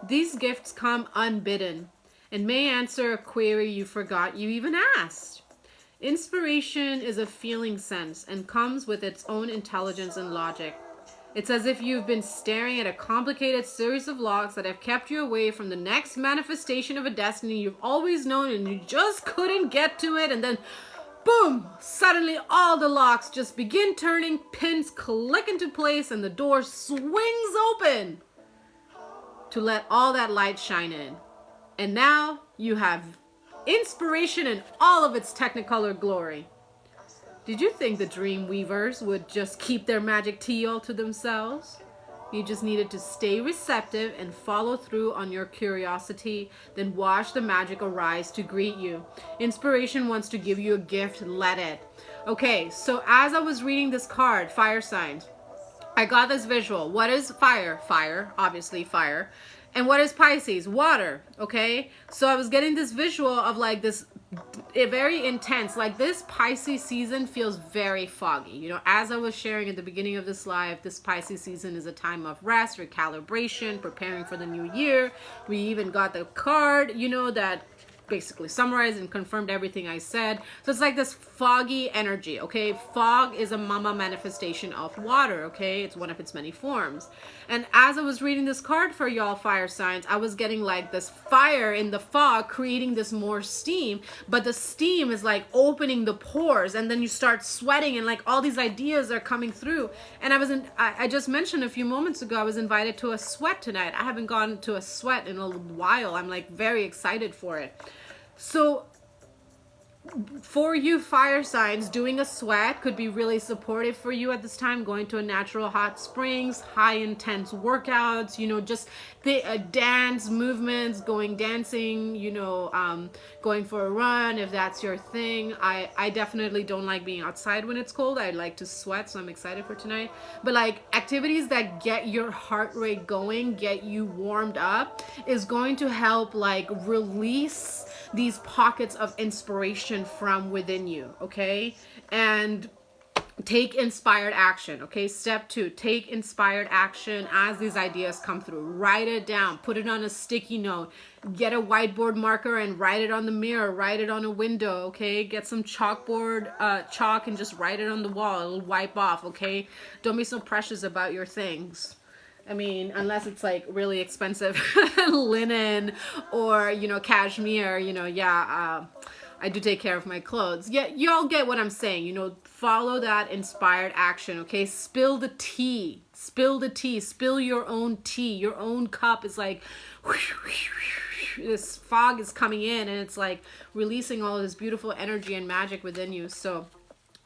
These gifts come unbidden and may answer a query you forgot you even asked. Inspiration is a feeling sense and comes with its own intelligence and logic. It's as if you've been staring at a complicated series of locks that have kept you away from the next manifestation of a destiny you've always known, and you just couldn't get to it, and then boom, suddenly all the locks just begin turning, pins click into place, and the door swings open to let all that light shine in. And now you have Inspiration in all of its technicolor glory. Did you think the dream weavers would just keep their magic tea all to themselves? You just needed to stay receptive and follow through on your curiosity, then watch the magic arise to greet you. Inspiration wants to give you a gift, let it. Okay, so as I was reading this card, fire signs, I got this visual. What is fire? Fire, obviously fire. And what is Pisces? Water, okay? So I was getting this visual of like this very intense, like this Pisces season feels very foggy. You know, as I was sharing at the beginning of this live, this Pisces season is a time of rest, recalibration, preparing for the new year. We even got the card, you know, that basically summarized and confirmed everything I said. So it's like this foggy energy, okay? Fog is a mama manifestation of water, okay? It's one of its many forms. And as I was reading this card for y'all fire signs, I was getting like this fire in the fog creating this more steam, but the steam is like opening the pores, and then you start sweating and like all these ideas are coming through. And I just mentioned a few moments ago, I was invited to a sweat tonight. I haven't gone to a sweat in a while. I'm like very excited for it. So for you fire signs, doing a sweat could be really supportive for you at this time. Going to a natural hot springs, high intense workouts, you know, just the dance movements, going dancing, you know, going for a run if that's your thing. I definitely don't like being outside when it's cold. I like to sweat, so I'm excited for tonight. But like activities that get your heart rate going, get you warmed up, is going to help like release these pockets of inspiration from within you, okay? And take inspired action, okay? Step 2, take inspired action as these ideas come through. Write it down, put it on a sticky note, get a whiteboard marker and write it on the mirror, write it on a window, okay? Get some chalk and just write it on the wall. It'll wipe off, okay? Don't be so precious about your things. I mean, unless it's like really expensive linen or, you know, cashmere, you know, yeah, I do take care of my clothes. Yeah, y'all get what I'm saying, you know, follow that inspired action, okay? Spill the tea, spill the tea, spill your own tea. Your own cup is like, this fog is coming in and it's like releasing all this beautiful energy and magic within you. So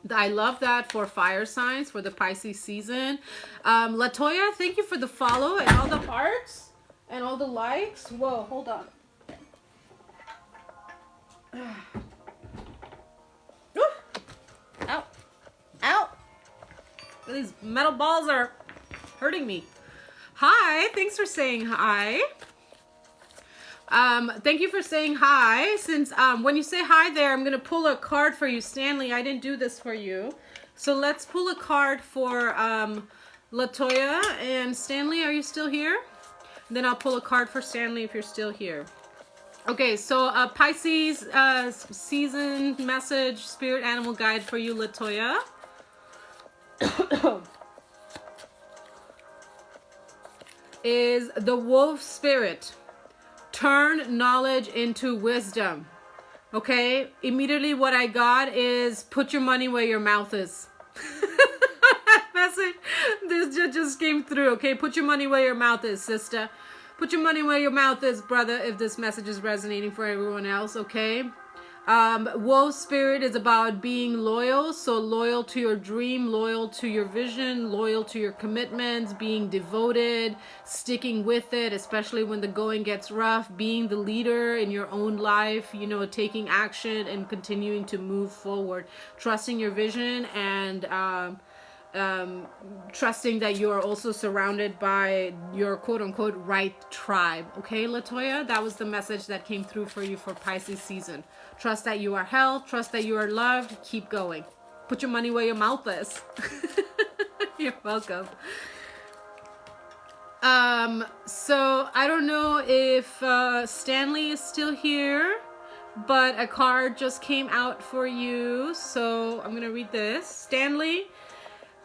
I love that for fire signs for the Pisces season. Latoya, thank you for the follow and all the hearts and all the likes. Whoa, hold on. Ow. Ow. These metal balls are hurting me. Hi, thanks for saying hi. Thank you for saying hi. Since when you say hi there, I'm gonna pull a card for you, Stanley. I didn't do this for you, so let's pull a card for Latoya and Stanley. Are you still here? Then I'll pull a card for Stanley if you're still here. Okay, so Pisces season message, spirit animal guide for you, Latoya. Is the wolf spirit. Turn knowledge into wisdom. Okay, immediately what I got is put your money where your mouth is. Message, this just came through. Okay, put your money where your mouth is, sister. Put your money where your mouth is, brother, if this message is resonating for everyone else, okay? Wolf spirit is about being loyal, so loyal to your dream, loyal to your vision, loyal to your commitments, being devoted, sticking with it, especially when the going gets rough, being the leader in your own life, you know, taking action and continuing to move forward, trusting your vision and trusting that you are also surrounded by your quote-unquote right tribe. Okay, Latoya, that was the message that came through for you for Pisces season. Trust that you are held, trust that you are loved, keep going. Put your money where your mouth is. You're welcome. So I don't know if Stanley is still here, but a card just came out for you, so I'm gonna read this. Stanley,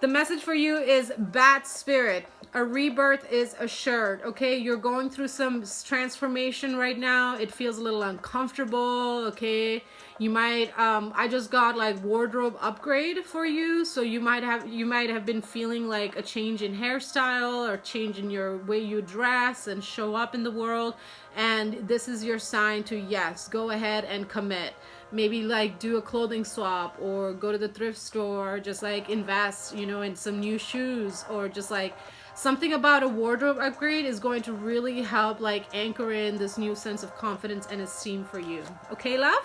the message for you is Bat Spirit. A rebirth is assured. Okay, you're going through some transformation right now. It feels a little uncomfortable. Okay, You might I just got like wardrobe upgrade for you, so you might have been feeling like a change in hairstyle or change in your way you dress and show up in the world, and this is your sign to, yes, go ahead and commit. Maybe like do a clothing swap, or go to the thrift store, just like invest, you know, in some new shoes, or just like something about a wardrobe upgrade is going to really help like anchor in this new sense of confidence and esteem for you. Okay, love?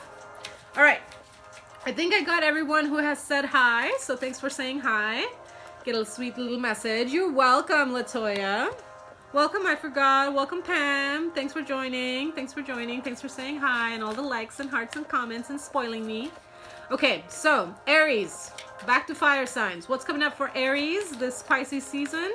All right. I think I got everyone who has said hi, so thanks for saying hi. Get a sweet little message. You're welcome, Latoya. Welcome, I forgot. Welcome, Pam. Thanks for joining. Thanks for joining. Thanks for saying hi and all the likes and hearts and comments and spoiling me. Okay, so Aries, back to fire signs. What's coming up for Aries this Pisces season?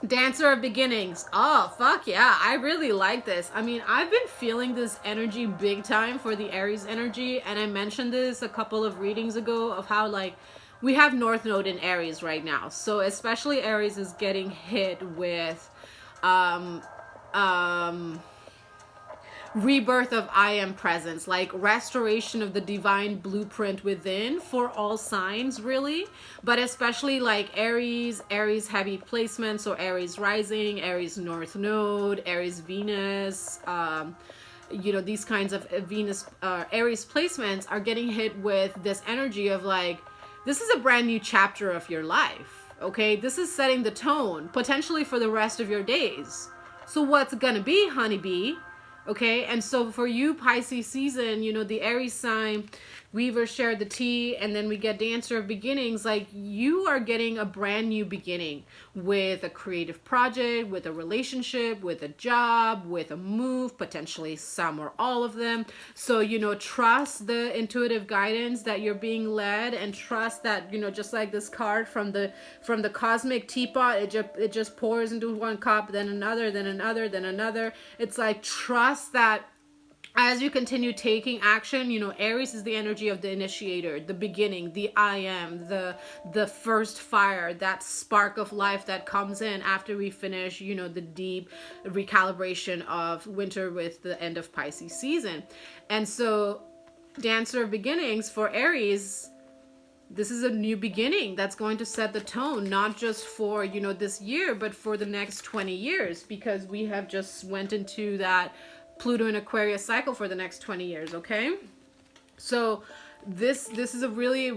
Dancer of Beginnings. Oh, fuck yeah. I really like this. I mean, I've been feeling this energy big time for the Aries energy. And I mentioned this a couple of readings ago of how like we have North Node in Aries right now. So especially Aries is getting hit with rebirth of I am presence, like restoration of the divine blueprint within for all signs, really, but especially like Aries heavy placements, so Aries rising, Aries North Node, Aries Venus, you know, these kinds of Venus Aries placements are getting hit with this energy of like, this is a brand new chapter of your life, okay? This is setting the tone potentially for the rest of your days. So what's gonna be, honeybee? Okay, and so for you, Pisces season, you know, the Aries sign, Weaver shared the tea, and then we get Dancer of Beginnings. Like, you are getting a brand new beginning with a creative project, with a relationship, with a job, with a move, potentially some or all of them. So, you know, trust the intuitive guidance that you're being led, and trust that, you know, just like this card from the cosmic teapot, it just pours into one cup, then another, then another, then another. It's like, trust that as you continue taking action, you know, Aries is the energy of the initiator, the beginning, the I am, the first fire, that spark of life that comes in after we finish, you know, the deep recalibration of winter with the end of Pisces season. And so Dancer of Beginnings for Aries, this is a new beginning that's going to set the tone, not just for, you know, this year, but for the next 20 years, because we have just went into that Pluto and Aquarius cycle for the next 20 years, okay? So this is a really,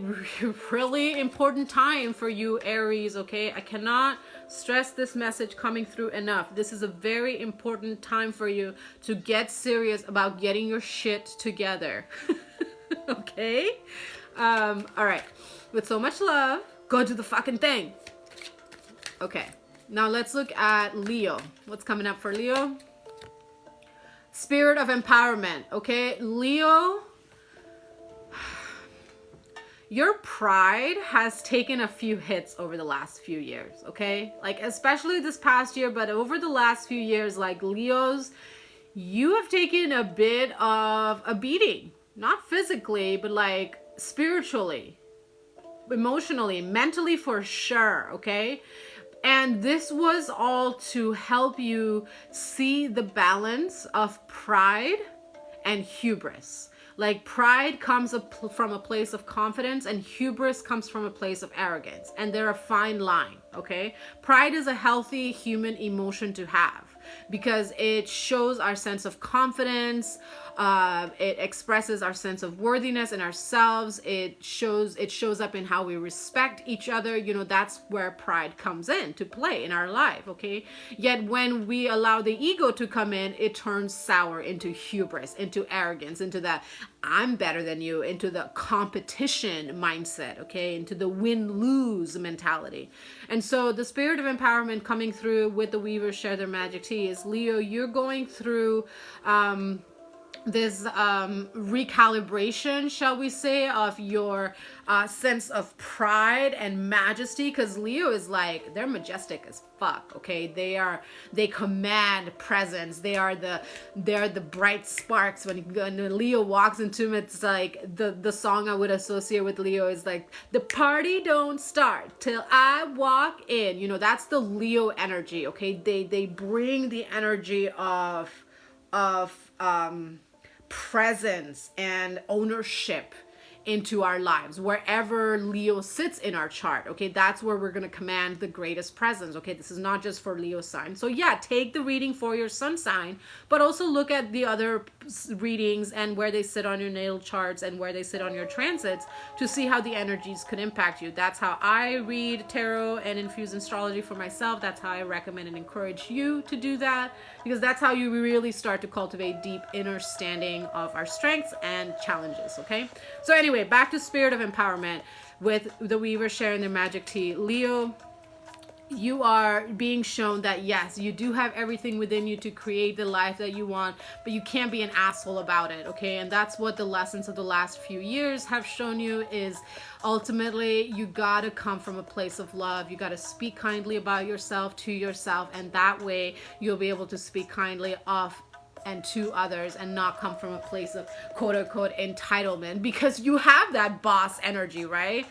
really important time for you, Aries, okay? I cannot stress this message coming through enough. This is a very important time for you to get serious about getting your shit together, okay? All right, with so much love, go do the fucking thing. Okay, now let's look at Leo. What's coming up for Leo? Spirit of empowerment, okay? Leo, your pride has taken a few hits over the last few years, okay? Like, especially this past year, but over the last few years, like, Leos, you have taken a bit of a beating. Not physically, but like spiritually, emotionally, mentally, for sure, okay? And this was all to help you see the balance of pride and hubris. Like, pride comes from a place of confidence, and hubris comes from a place of arrogance. And they're a fine line, okay? Pride is a healthy human emotion to have because it shows our sense of confidence. It expresses our sense of worthiness in ourselves. It shows up in how we respect each other. You know, that's where pride comes in to play in our life, okay? Yet when we allow the ego to come in, it turns sour into hubris, into arrogance, into that I'm better than you, into the competition mindset, okay? Into the win-lose mentality. And so the spirit of empowerment coming through with the Weavers Share Their Magic Tea is, Leo, you're going through this recalibration, shall we say, of your sense of pride and majesty, because Leo is like, they're majestic as fuck, okay? They command presence. They're the bright sparks. When Leo walks into them, it's like the song I would associate with Leo is like, the party don't start till I walk in. You know, that's the Leo energy, okay? They bring the energy of presence and ownership into our lives. Wherever Leo sits in our chart, okay, that's where we're going to command the greatest presence. Okay, this is not just for Leo sign. So yeah, take the reading for your sun sign, but also look at the other readings and where they sit on your natal charts and where they sit on your transits to see how the energies could impact you. That's how I read tarot and infuse astrology for myself. That's how I recommend and encourage you to do that, because that's how you really start to cultivate deep understanding of our strengths and challenges. Okay, so anyway, back to spirit of empowerment with the Weaver sharing their magic tea. Leo, you are being shown that yes, you do have everything within you to create the life that you want, but you can't be an asshole about it. Okay, and that's what the lessons of the last few years have shown you, is ultimately you gotta come from a place of love. You gotta speak kindly about yourself to yourself, and that way you'll be able to speak kindly of and to others and not come from a place of quote unquote entitlement, because you have that boss energy, right?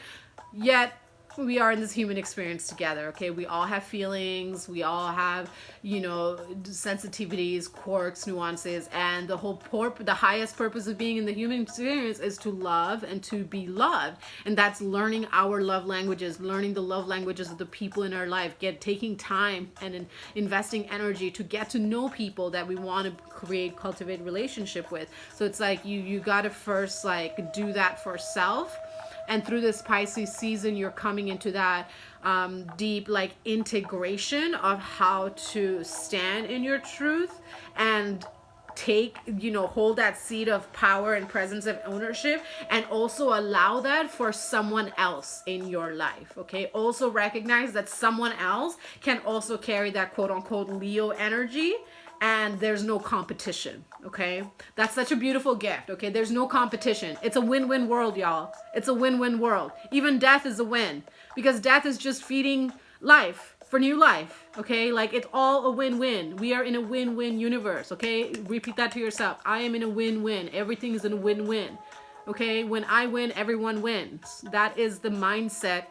Yet we are in this human experience together. Okay, we all have feelings, we all have, you know, sensitivities, quirks, nuances, and the highest purpose of being in the human experience is to love and to be loved. And that's learning our love languages, learning the love languages of the people in our life, taking time and investing energy to get to know people that we want to cultivate relationship with. So it's like you got to first like do that for self. And through this Pisces season, you're coming into that deep like integration of how to stand in your truth and take, you know, hold that seat of power and presence of ownership, and also allow that for someone else in your life. Okay, also recognize that someone else can also carry that quote unquote Leo energy, and there's no competition. Okay, that's such a beautiful gift. Okay, there's no competition. It's a win-win world, y'all. It's a win-win world. Even death is a win, because death is just feeding life for new life. Okay, like it's all a win-win. We are in a win-win universe. Okay, repeat that to yourself. I am in a win-win. Everything is in a win-win. Okay, when I win, everyone wins. That is the mindset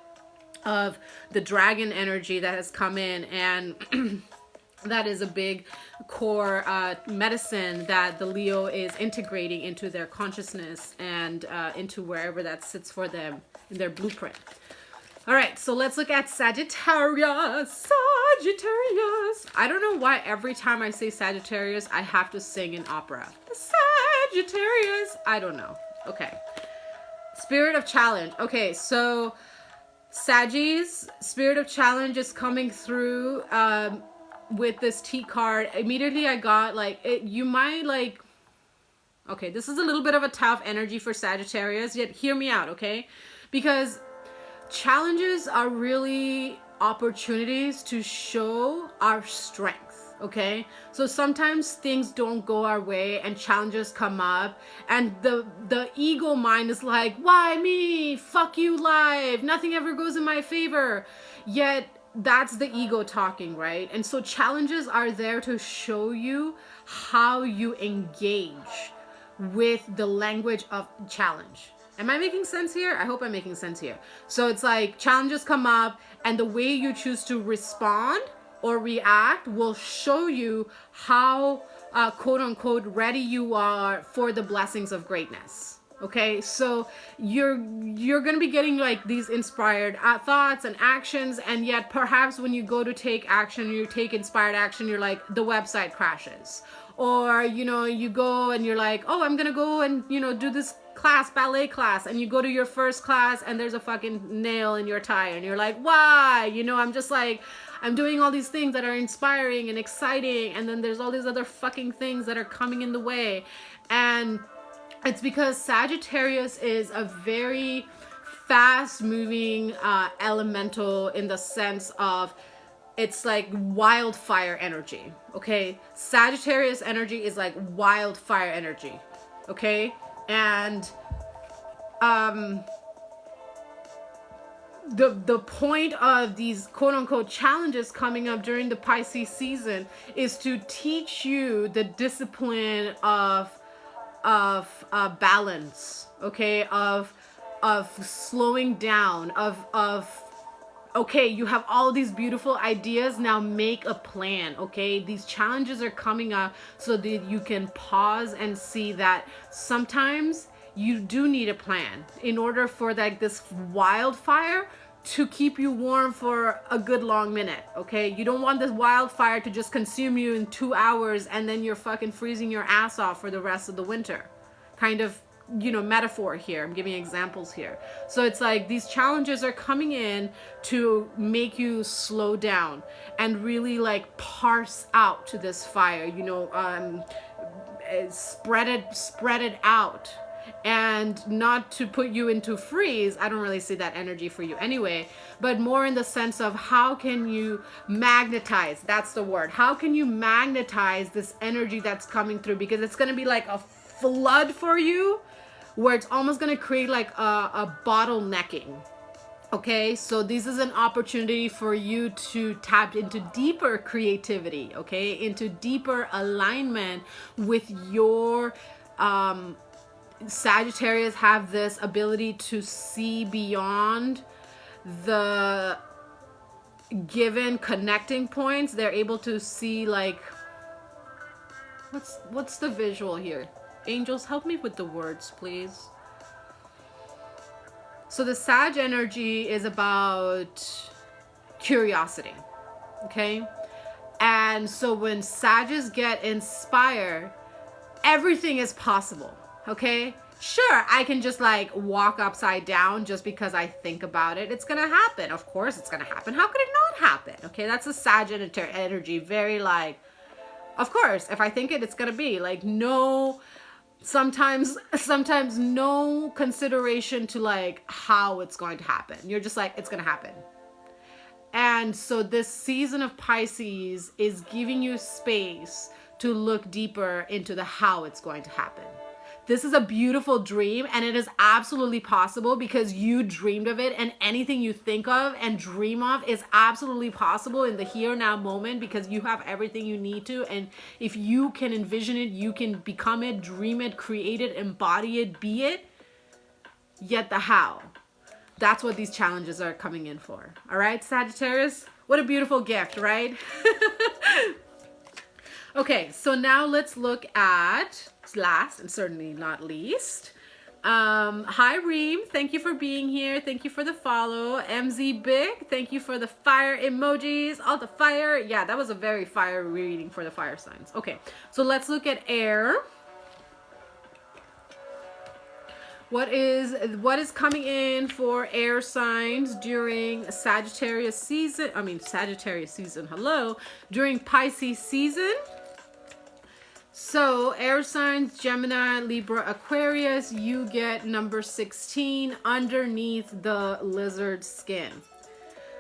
of the dragon energy that has come in, and that is a big core medicine that the Leo is integrating into their consciousness and into wherever that sits for them in their blueprint. All right, so let's look at Sagittarius. Sagittarius. I don't know why every time I say Sagittarius, I have to sing an opera. Sagittarius. I don't know. Okay. Spirit of challenge. Okay, so Saggies, spirit of challenge is coming through with this T card. Immediately I got like, you might like, okay, this is a little bit of a tough energy for Sagittarius, yet hear me out, okay? Because challenges are really opportunities to show our strength, okay? So sometimes things don't go our way and challenges come up, and the ego mind is like, why me? Fuck you, life. Nothing ever goes in my favor. Yet that's the ego talking, right? And so challenges are there to show you how you engage with the language of challenge. Am I making sense here? I hope I'm making sense here. So it's like challenges come up, and the way you choose to respond or react will show you how quote unquote ready you are for the blessings of greatness. Okay, so you're going to be getting like these inspired thoughts and actions, and yet perhaps when you go to take action, you take inspired action, you're like, the website crashes. Or, you know, you go and you're like, oh, I'm going to go and, you know, do this class, ballet class, and you go to your first class and there's a fucking nail in your tie, and you're like, why? You know, I'm just like, I'm doing all these things that are inspiring and exciting, and then there's all these other fucking things that are coming in the way. And it's because Sagittarius is a very fast moving elemental, in the sense of it's like wildfire energy. Okay, Sagittarius energy is like wildfire energy. Okay, and the point of these quote unquote challenges coming up during the Pisces season is to teach you the discipline of balance, okay, of slowing down, of okay, you have all these beautiful ideas. Now make a plan, okay? These challenges are coming up so that you can pause and see that sometimes you do need a plan in order for like this wildfire to keep you warm for a good long minute, okay? You don't want this wildfire to just consume you in 2 hours and then you're fucking freezing your ass off for the rest of the winter. Kind of, you know, metaphor here. I'm giving examples here. So it's like these challenges are coming in to make you slow down and really like parse out to this fire, you know, spread it out. And not to put you into freeze, I don't really see that energy for you anyway, but more in the sense of how can you magnetize, that's the word, how can you magnetize this energy that's coming through, because it's going to be like a flood for you where it's almost going to create like a bottlenecking. Okay, so this is an opportunity for you to tap into deeper creativity, okay, into deeper alignment with your Sagittarius have this ability to see beyond the given connecting points. They're able to see like, what's the visual here? Angels, help me with the words, please. So the Sag energy is about curiosity, okay? And so when Sages get inspired, everything is possible. Okay, sure, I can just like walk upside down just because I think about it. It's gonna happen. Of course it's gonna happen. How could it not happen? Okay, that's a Sagittarius energy. Very like, of course, if I think it, it's gonna be like no, sometimes no consideration to like how it's going to happen. You're just like, it's gonna happen. And so this season of Pisces is giving you space to look deeper into the how it's going to happen. This is a beautiful dream, and it is absolutely possible because you dreamed of it, and anything you think of and dream of is absolutely possible in the here now moment because you have everything you need to. And if you can envision it, you can become it, dream it, create it, embody it, be it. Yet the how. That's what these challenges are coming in for. All right, Sagittarius? What a beautiful gift, right? Okay, so now let's look at last and certainly not least. Hi Reem, thank you for being here. Thank you for the follow. MZ Big, thank you for the fire emojis. All the fire. Yeah, that was a very fire reading for the fire signs. Okay, so let's look at air. What is coming in for air signs during Sagittarius season? Hello, during Pisces season. So air signs, Gemini, Libra, Aquarius, you get number 16 underneath the lizard skin.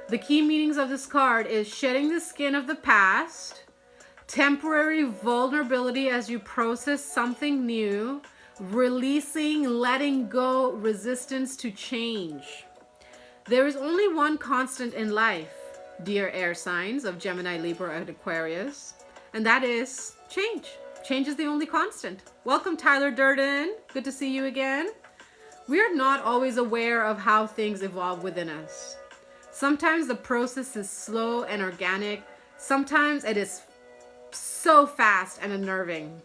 The key meanings of this card is shedding the skin of the past, temporary vulnerability as you process something new, releasing, letting go, resistance to change. There is only one constant in life, dear air signs of Gemini, Libra, and Aquarius, and that is change. Change is the only constant. Welcome, Tyler Durden. Good to see you again. We are not always aware of how things evolve within us. Sometimes the process is slow and organic. Sometimes it is so fast and unnerving.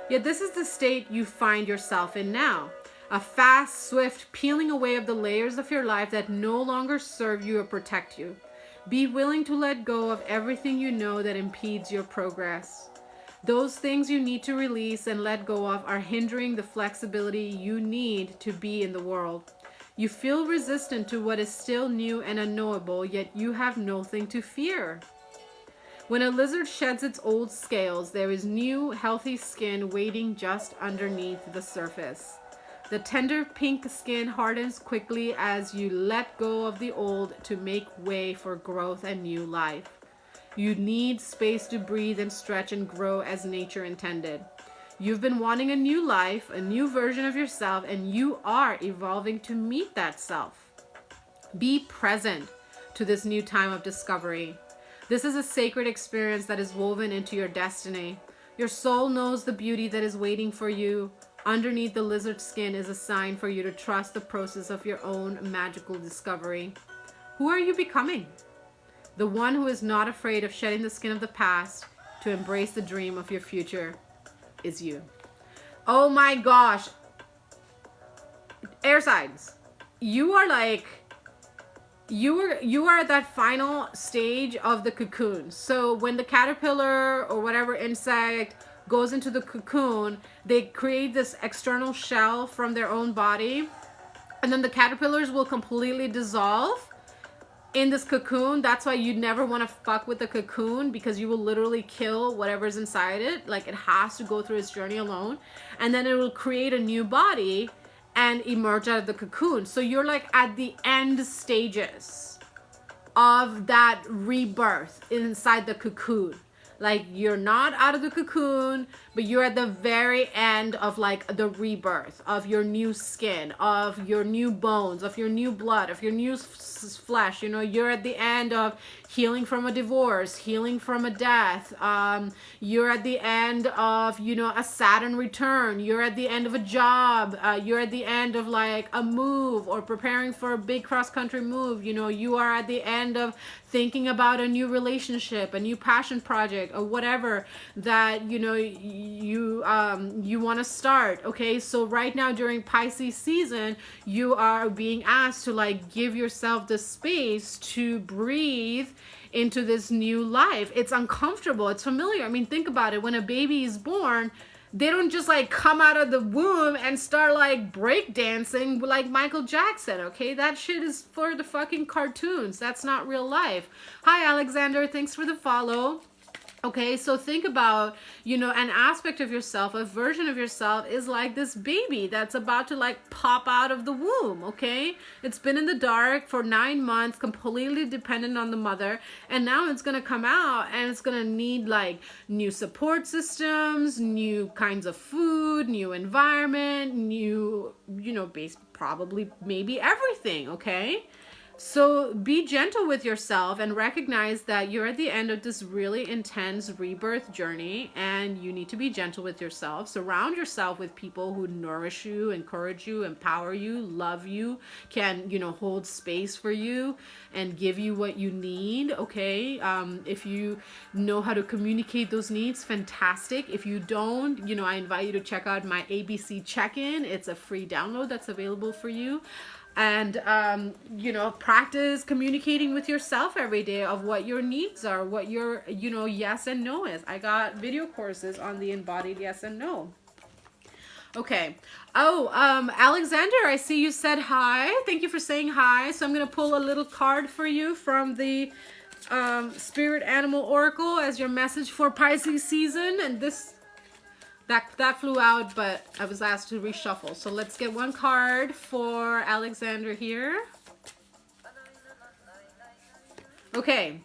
Yet this is the state you find yourself in now. A fast, swift peeling away of the layers of your life that no longer serve you or protect you. Be willing to let go of everything you know that impedes your progress. Those things you need to release and let go of are hindering the flexibility you need to be in the world. You feel resistant to what is still new and unknowable, yet you have nothing to fear. When a lizard sheds its old scales, there is new, healthy skin waiting just underneath the surface. The tender pink skin hardens quickly as you let go of the old to make way for growth and new life. You need space to breathe and stretch and grow as nature intended. You've been wanting a new life, a new version of yourself, and you are evolving to meet that self. Be present to this new time of discovery. This is a sacred experience that is woven into your destiny. Your soul knows the beauty that is waiting for you. Underneath the lizard skin is a sign for you to trust the process of your own magical discovery. Who are you becoming? The one who is not afraid of shedding the skin of the past to embrace the dream of your future is you. Oh my gosh. Air signs. You are like, you are at that final stage of the cocoon. So when the caterpillar or whatever insect goes into the cocoon, they create this external shell from their own body, and then the caterpillars will completely dissolve in this cocoon. That's why you never want to fuck with the cocoon, because you will literally kill whatever's inside it. Like, it has to go through its journey alone, and then it will create a new body and emerge out of the cocoon. So you're like at the end stages of that rebirth inside the cocoon. Like, you're not out of the cocoon, but you're at the very end of like the rebirth of your new skin, of your new bones, of your new blood, of your new flesh. You know, you're at the end of healing from a divorce, healing from a death. You're at the end of, you know, a Saturn return. You're at the end of a job. You're at the end of like a move or preparing for a big cross-country move. You know, you are at the end of thinking about a new relationship, a new passion project, or whatever that, you know, you want to start. Okay, so right now during Pisces season, you are being asked to like give yourself the space to breathe into this new life. It's uncomfortable, it's familiar. I mean, think about it. When a baby is born, they don't just like come out of the womb and start like break dancing like Michael Jackson. Okay, that shit is for the fucking cartoons. That's not real life. Hi Alexander, thanks for the follow. Okay, so think about, you know, an aspect of yourself, a version of yourself is like this baby that's about to like pop out of the womb. Okay, it's been in the dark for 9 months, completely dependent on the mother, and now it's gonna come out and it's gonna need like new support systems, new kinds of food, new environment, new, you know, probably maybe everything. Okay, so be gentle with yourself and recognize that you're at the end of this really intense rebirth journey, and you need to be gentle with yourself. Surround yourself with people who nourish you, encourage you, empower you, love you, can, you know, hold space for you and give you what you need. Okay, if you know how to communicate those needs, fantastic. If you don't, you know, I invite you to check out my ABC check-in. It's a free download that's available for you. And, you know, practice communicating with yourself every day of what your needs are, what your, you know, yes and no is. I got video courses on the embodied yes and no. Okay. Oh, Alexander, I see you said hi. Thank you for saying hi. So I'm going to pull a little card for you from the Spirit Animal Oracle as your message for Pisces season. And this... That flew out, but I was asked to reshuffle. So let's get one card for Alexander here. Okay.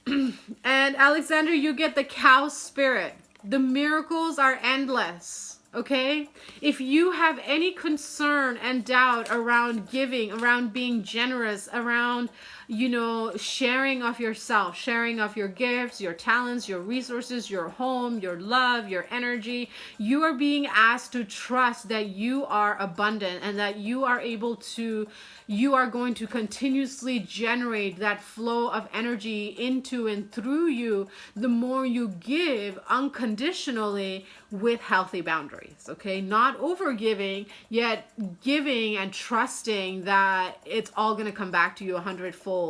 And Alexander, you get the cow spirit. The miracles are endless. Okay? If you have any concern and doubt around giving, around being generous, around, you know, sharing of yourself, sharing of your gifts, your talents, your resources, your home, your love, your energy, you are being asked to trust that you are abundant and that you are able to, you are going to continuously generate that flow of energy into and through you the more you give unconditionally with healthy boundaries. Okay? Not over giving, yet giving and trusting that it's all going to come back to you 100-fold.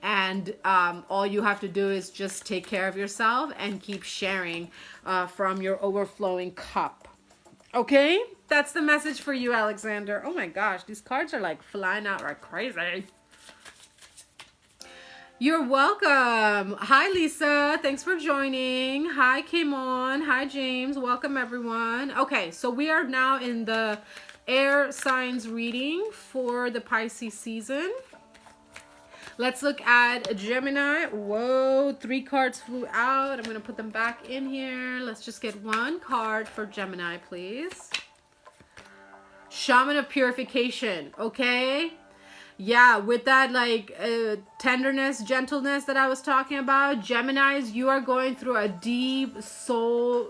And all you have to do is just take care of yourself and keep sharing from your overflowing cup. Okay? That's the message for you, Alexander. Oh my gosh, these cards are like flying out like crazy. You're welcome. Hi, Lisa. Thanks for joining. Hi, Kimon. Hi, James. Welcome, everyone. Okay, so we are now in the air signs reading for the Pisces season. Let's look at Gemini. Whoa, 3 cards flew out. I'm going to put them back in here. Let's just get one card for Gemini, please. Shaman of Purification, okay? Yeah, with that like tenderness, gentleness that I was talking about, Geminis, you are going through a deep soul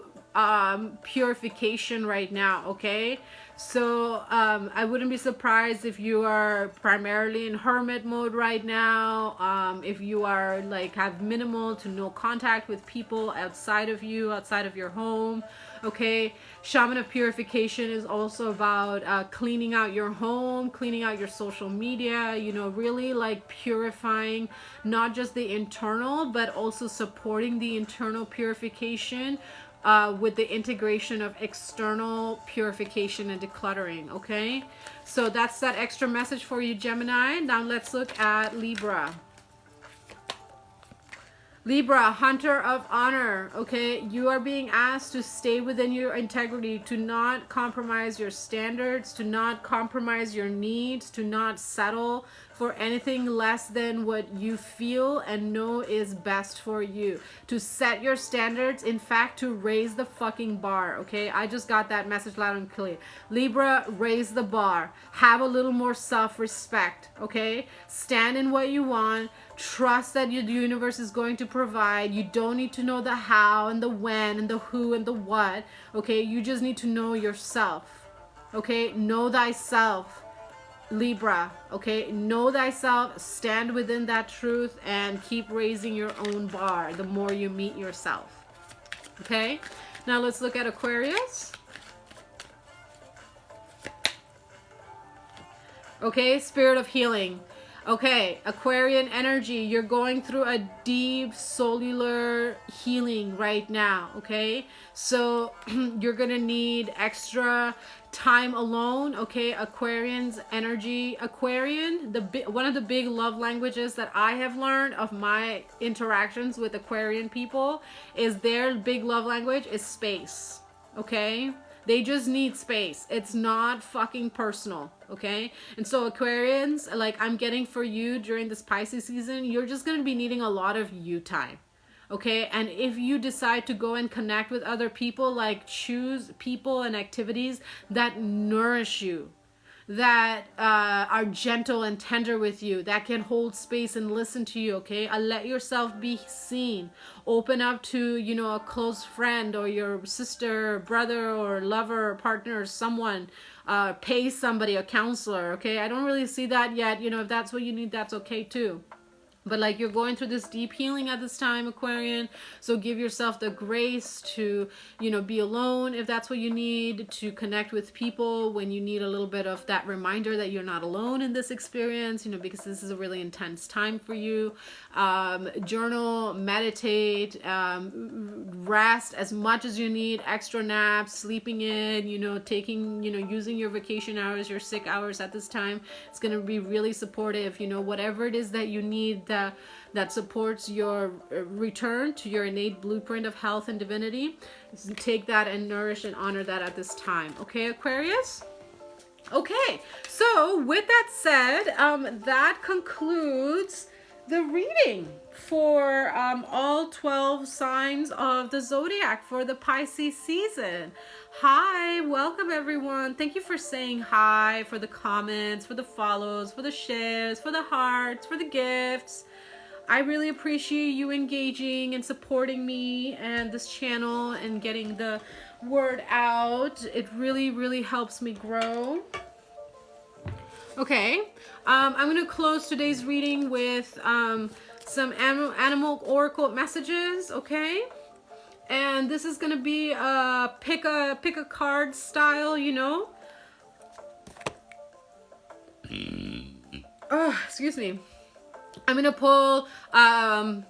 purification right now, okay? So I wouldn't be surprised if you are primarily in hermit mode right now. If you are like have minimal to no contact with people outside of you, outside of your home. Okay, Shaman of Purification is also about cleaning out your home, cleaning out your social media, you know, really like purifying not just the internal, but also supporting the internal purification with the integration of external purification and decluttering. Okay, so that's that extra message for you, Gemini. Now let's look at Libra. Libra, Hunter of Honor. Okay, you are being asked to stay within your integrity, to not compromise your standards, to not compromise your needs, to not settle for anything less than what you feel and know is best for you. To set your standards, in fact, to raise the fucking bar. Okay, I just got that message loud and clear. Libra, raise the bar. Have a little more self-respect. Okay, stand in what you want. Trust that the universe is going to provide. You don't need to know the how and the when and the who and the what. Okay, you just need to know yourself. Okay, know thyself, Libra. Okay, know thyself, stand within that truth, and keep raising your own bar the more you meet yourself. Okay, now let's look at Aquarius. Okay, Spirit of Healing. Okay, Aquarian energy, you're going through a deep cellular healing right now, okay? So you're going to need extra time alone, okay? Aquarian's energy. Aquarian, one of the big love languages that I have learned of my interactions with Aquarian people is their big love language is space, okay? They just need space. It's not fucking personal, okay? And so Aquarians, like I'm getting for you during this Pisces season, you're just going to be needing a lot of you time, okay? And if you decide to go and connect with other people, like choose people and activities that nourish you, that are gentle and tender with you, that can hold space and listen to you, okay? Let yourself be seen. Open up to, you know, a close friend or your sister, brother, or lover, or partner, or someone. Pay somebody, a counselor, okay? I don't really see that yet. You know, if that's what you need, that's okay too. But like you're going through this deep healing at this time, Aquarian. So give yourself the grace to, you know, be alone if that's what you need, to connect with people when you need a little bit of that reminder that you're not alone in this experience, you know, because this is a really intense time for you. Journal, meditate, rest as much as you need, extra naps, sleeping in, you know, taking, you know, using your vacation hours, your sick hours at this time. It's going to be really supportive, you know, whatever it is that you need that supports your return to your innate blueprint of health and divinity. Take that and nourish and honor that at this time. Okay, Aquarius? Okay, so with that said, that concludes the reading for all 12 signs of the zodiac for the Pisces season. Hi, welcome everyone. Thank you for saying hi, for the comments, for the follows, for the shares, for the hearts, for the gifts. I really appreciate you engaging and supporting me and this channel and getting the word out. It really, really helps me grow. Okay, I'm going to close today's reading with some animal oracle messages, okay? And this is going to be a pick a card style, you know? Oh, excuse me. I'm going to pull 5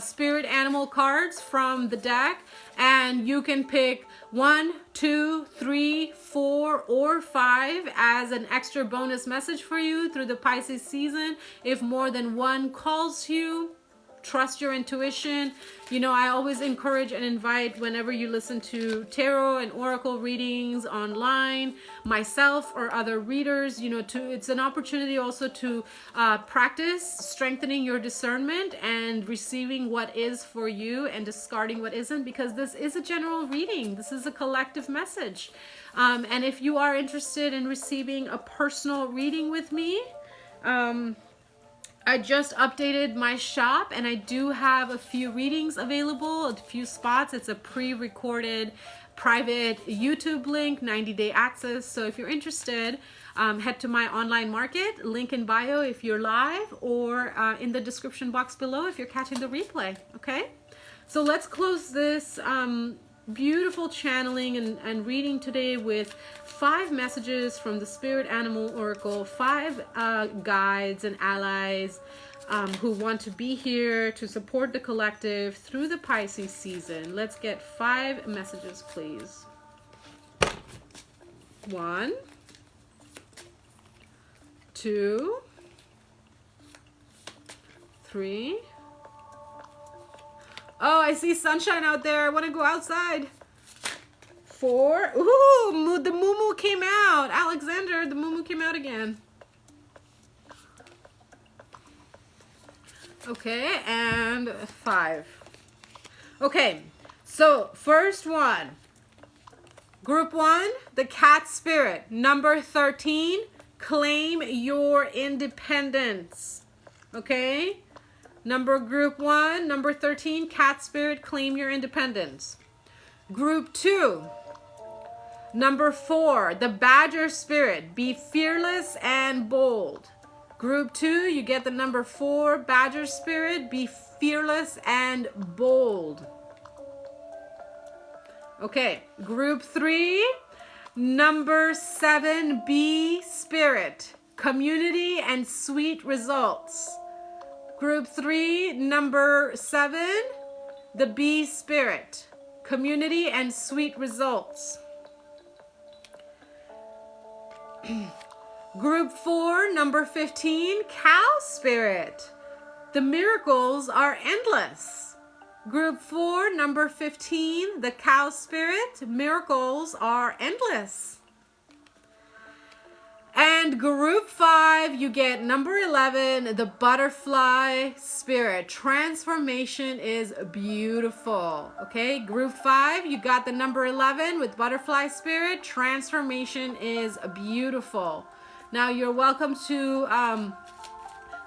spirit animal cards from the deck, and you can pick 1, 2, 3, 4, or 5 as an extra bonus message for you through the Pisces season. If more than one calls you, trust your intuition. You know, I always encourage and invite, whenever you listen to tarot and oracle readings online, myself or other readers, you know, it's an opportunity also to practice strengthening your discernment and receiving what is for you and discarding what isn't, because this is a general reading. This is a collective message. And if you are interested in receiving a personal reading with me, I just updated my shop and I do have a few readings available, a few spots. It's a pre-recorded private YouTube link, 90-day access. So if you're interested, head to my online market, link in bio if you're live, or in the description box below if you're catching the replay, okay? So let's close this beautiful channeling and reading today with 5 messages from the Spirit Animal Oracle, 5 guides and allies who want to be here to support the collective through the Pisces season. Let's get 5 messages, please. 1, 2, 3. Oh, I see sunshine out there. I want to go outside. 4. Ooh, the moo came out. Alexander, the moo came out again. Okay, and 5. Okay, so first one. Group 1, the cat spirit. Number 13, claim your independence. Okay? Group 1, number 13, cat spirit, claim your independence. Group 2, number 4, the badger spirit, be fearless and bold. Group 2, you get the number 4, badger spirit, be fearless and bold. Okay, group 3, number 7, bee spirit, community and sweet results. Group 3, number 7, the bee spirit, community and sweet results. Group 4, number 15, cow spirit, the miracles are endless. Group 4, number 15, the cow spirit, miracles are endless. And group 5, you get number 11, the butterfly spirit. Transformation is beautiful. Okay, group 5, you got the number 11 with butterfly spirit. Transformation is beautiful. Now you're welcome to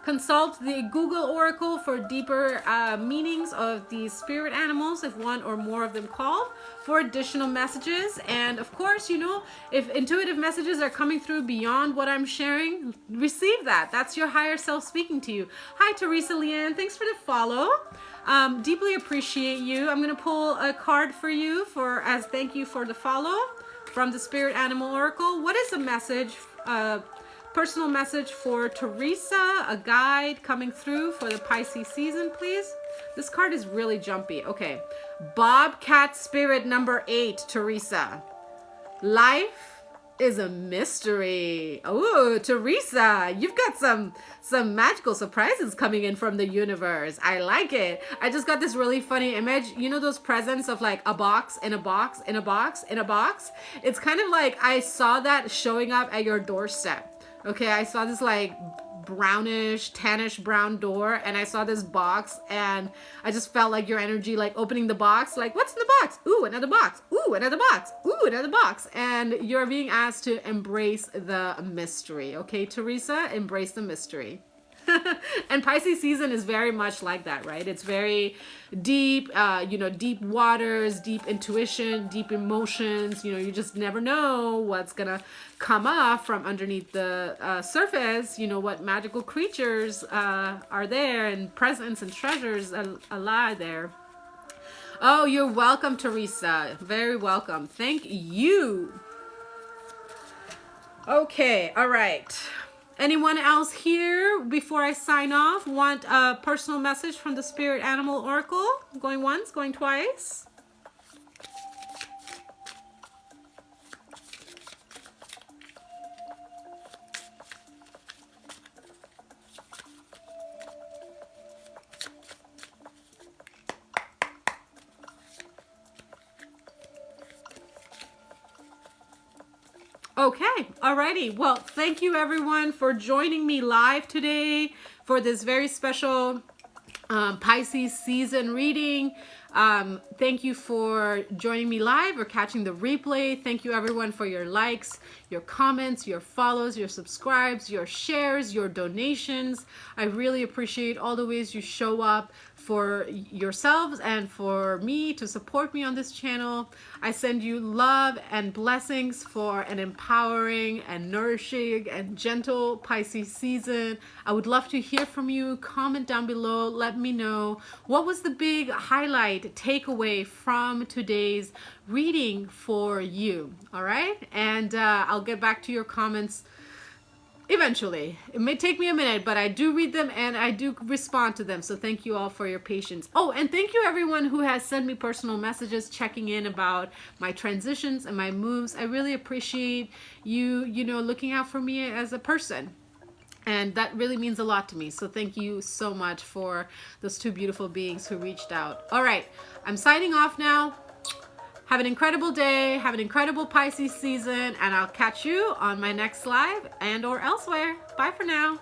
consult the Google Oracle for deeper meanings of these spirit animals, if one or more of them call, for additional messages. And of course, you know, if intuitive messages are coming through beyond what I'm sharing, receive that. That's your higher self speaking to you. Hi, Teresa Leanne. Thanks for the follow. Deeply appreciate you. I'm going to pull a card for you as thank you for the follow from the Spirit Animal Oracle. What is the message? Personal message for Teresa, a guide coming through for the Pisces season, please. This card is really jumpy. Okay. Bobcat spirit number 8, Teresa. Life is a mystery. Oh, Teresa, you've got some magical surprises coming in from the universe. I like it. I just got this really funny image. You know those presents of like a box in a box in a box in a box? It's kind of like I saw that showing up at your doorstep. Okay, I saw this like brownish, tannish brown door, and I saw this box, and I just felt like your energy, like opening the box, like, what's in the box? Ooh, another box. Ooh, another box. Ooh, another box. And you're being asked to embrace the mystery. Okay, Teresa, embrace the mystery. And Pisces season is very much like that, right? It's very deep, deep waters, deep intuition, deep emotions. You know, you just never know what's gonna come up from underneath the surface. You know, what magical creatures are there, and presents and treasures lie there. Oh, you're welcome, Teresa. Very welcome. Thank you. Okay, all right. Anyone else here before I sign off want a personal message from the Spirit Animal Oracle? Going once, going twice. Okay, alrighty. Well, thank you everyone for joining me live today for this very special Pisces season reading. Thank you for joining me live or catching the replay. Thank you everyone for your likes, your comments, your follows, your subscribes, your shares, your donations. I really appreciate all the ways you show up for yourselves and for me to support me on this channel. I send you love and blessings for an empowering and nourishing and gentle Pisces season. I would love to hear from you. Comment down below. Let me know what was the big highlight takeaway from today's reading for you. All right, and I'll get back to your comments eventually. It may take me a minute, but I do read them and I do respond to them. So thank you all for your patience. Oh, and thank you everyone who has sent me personal messages checking in about my transitions and my moves. I really appreciate you, looking out for me as a person. And that really means a lot to me. So thank you so much for those two beautiful beings who reached out. All right, I'm signing off now. Have an incredible day, have an incredible Pisces season, and I'll catch you on my next live and or elsewhere. Bye for now.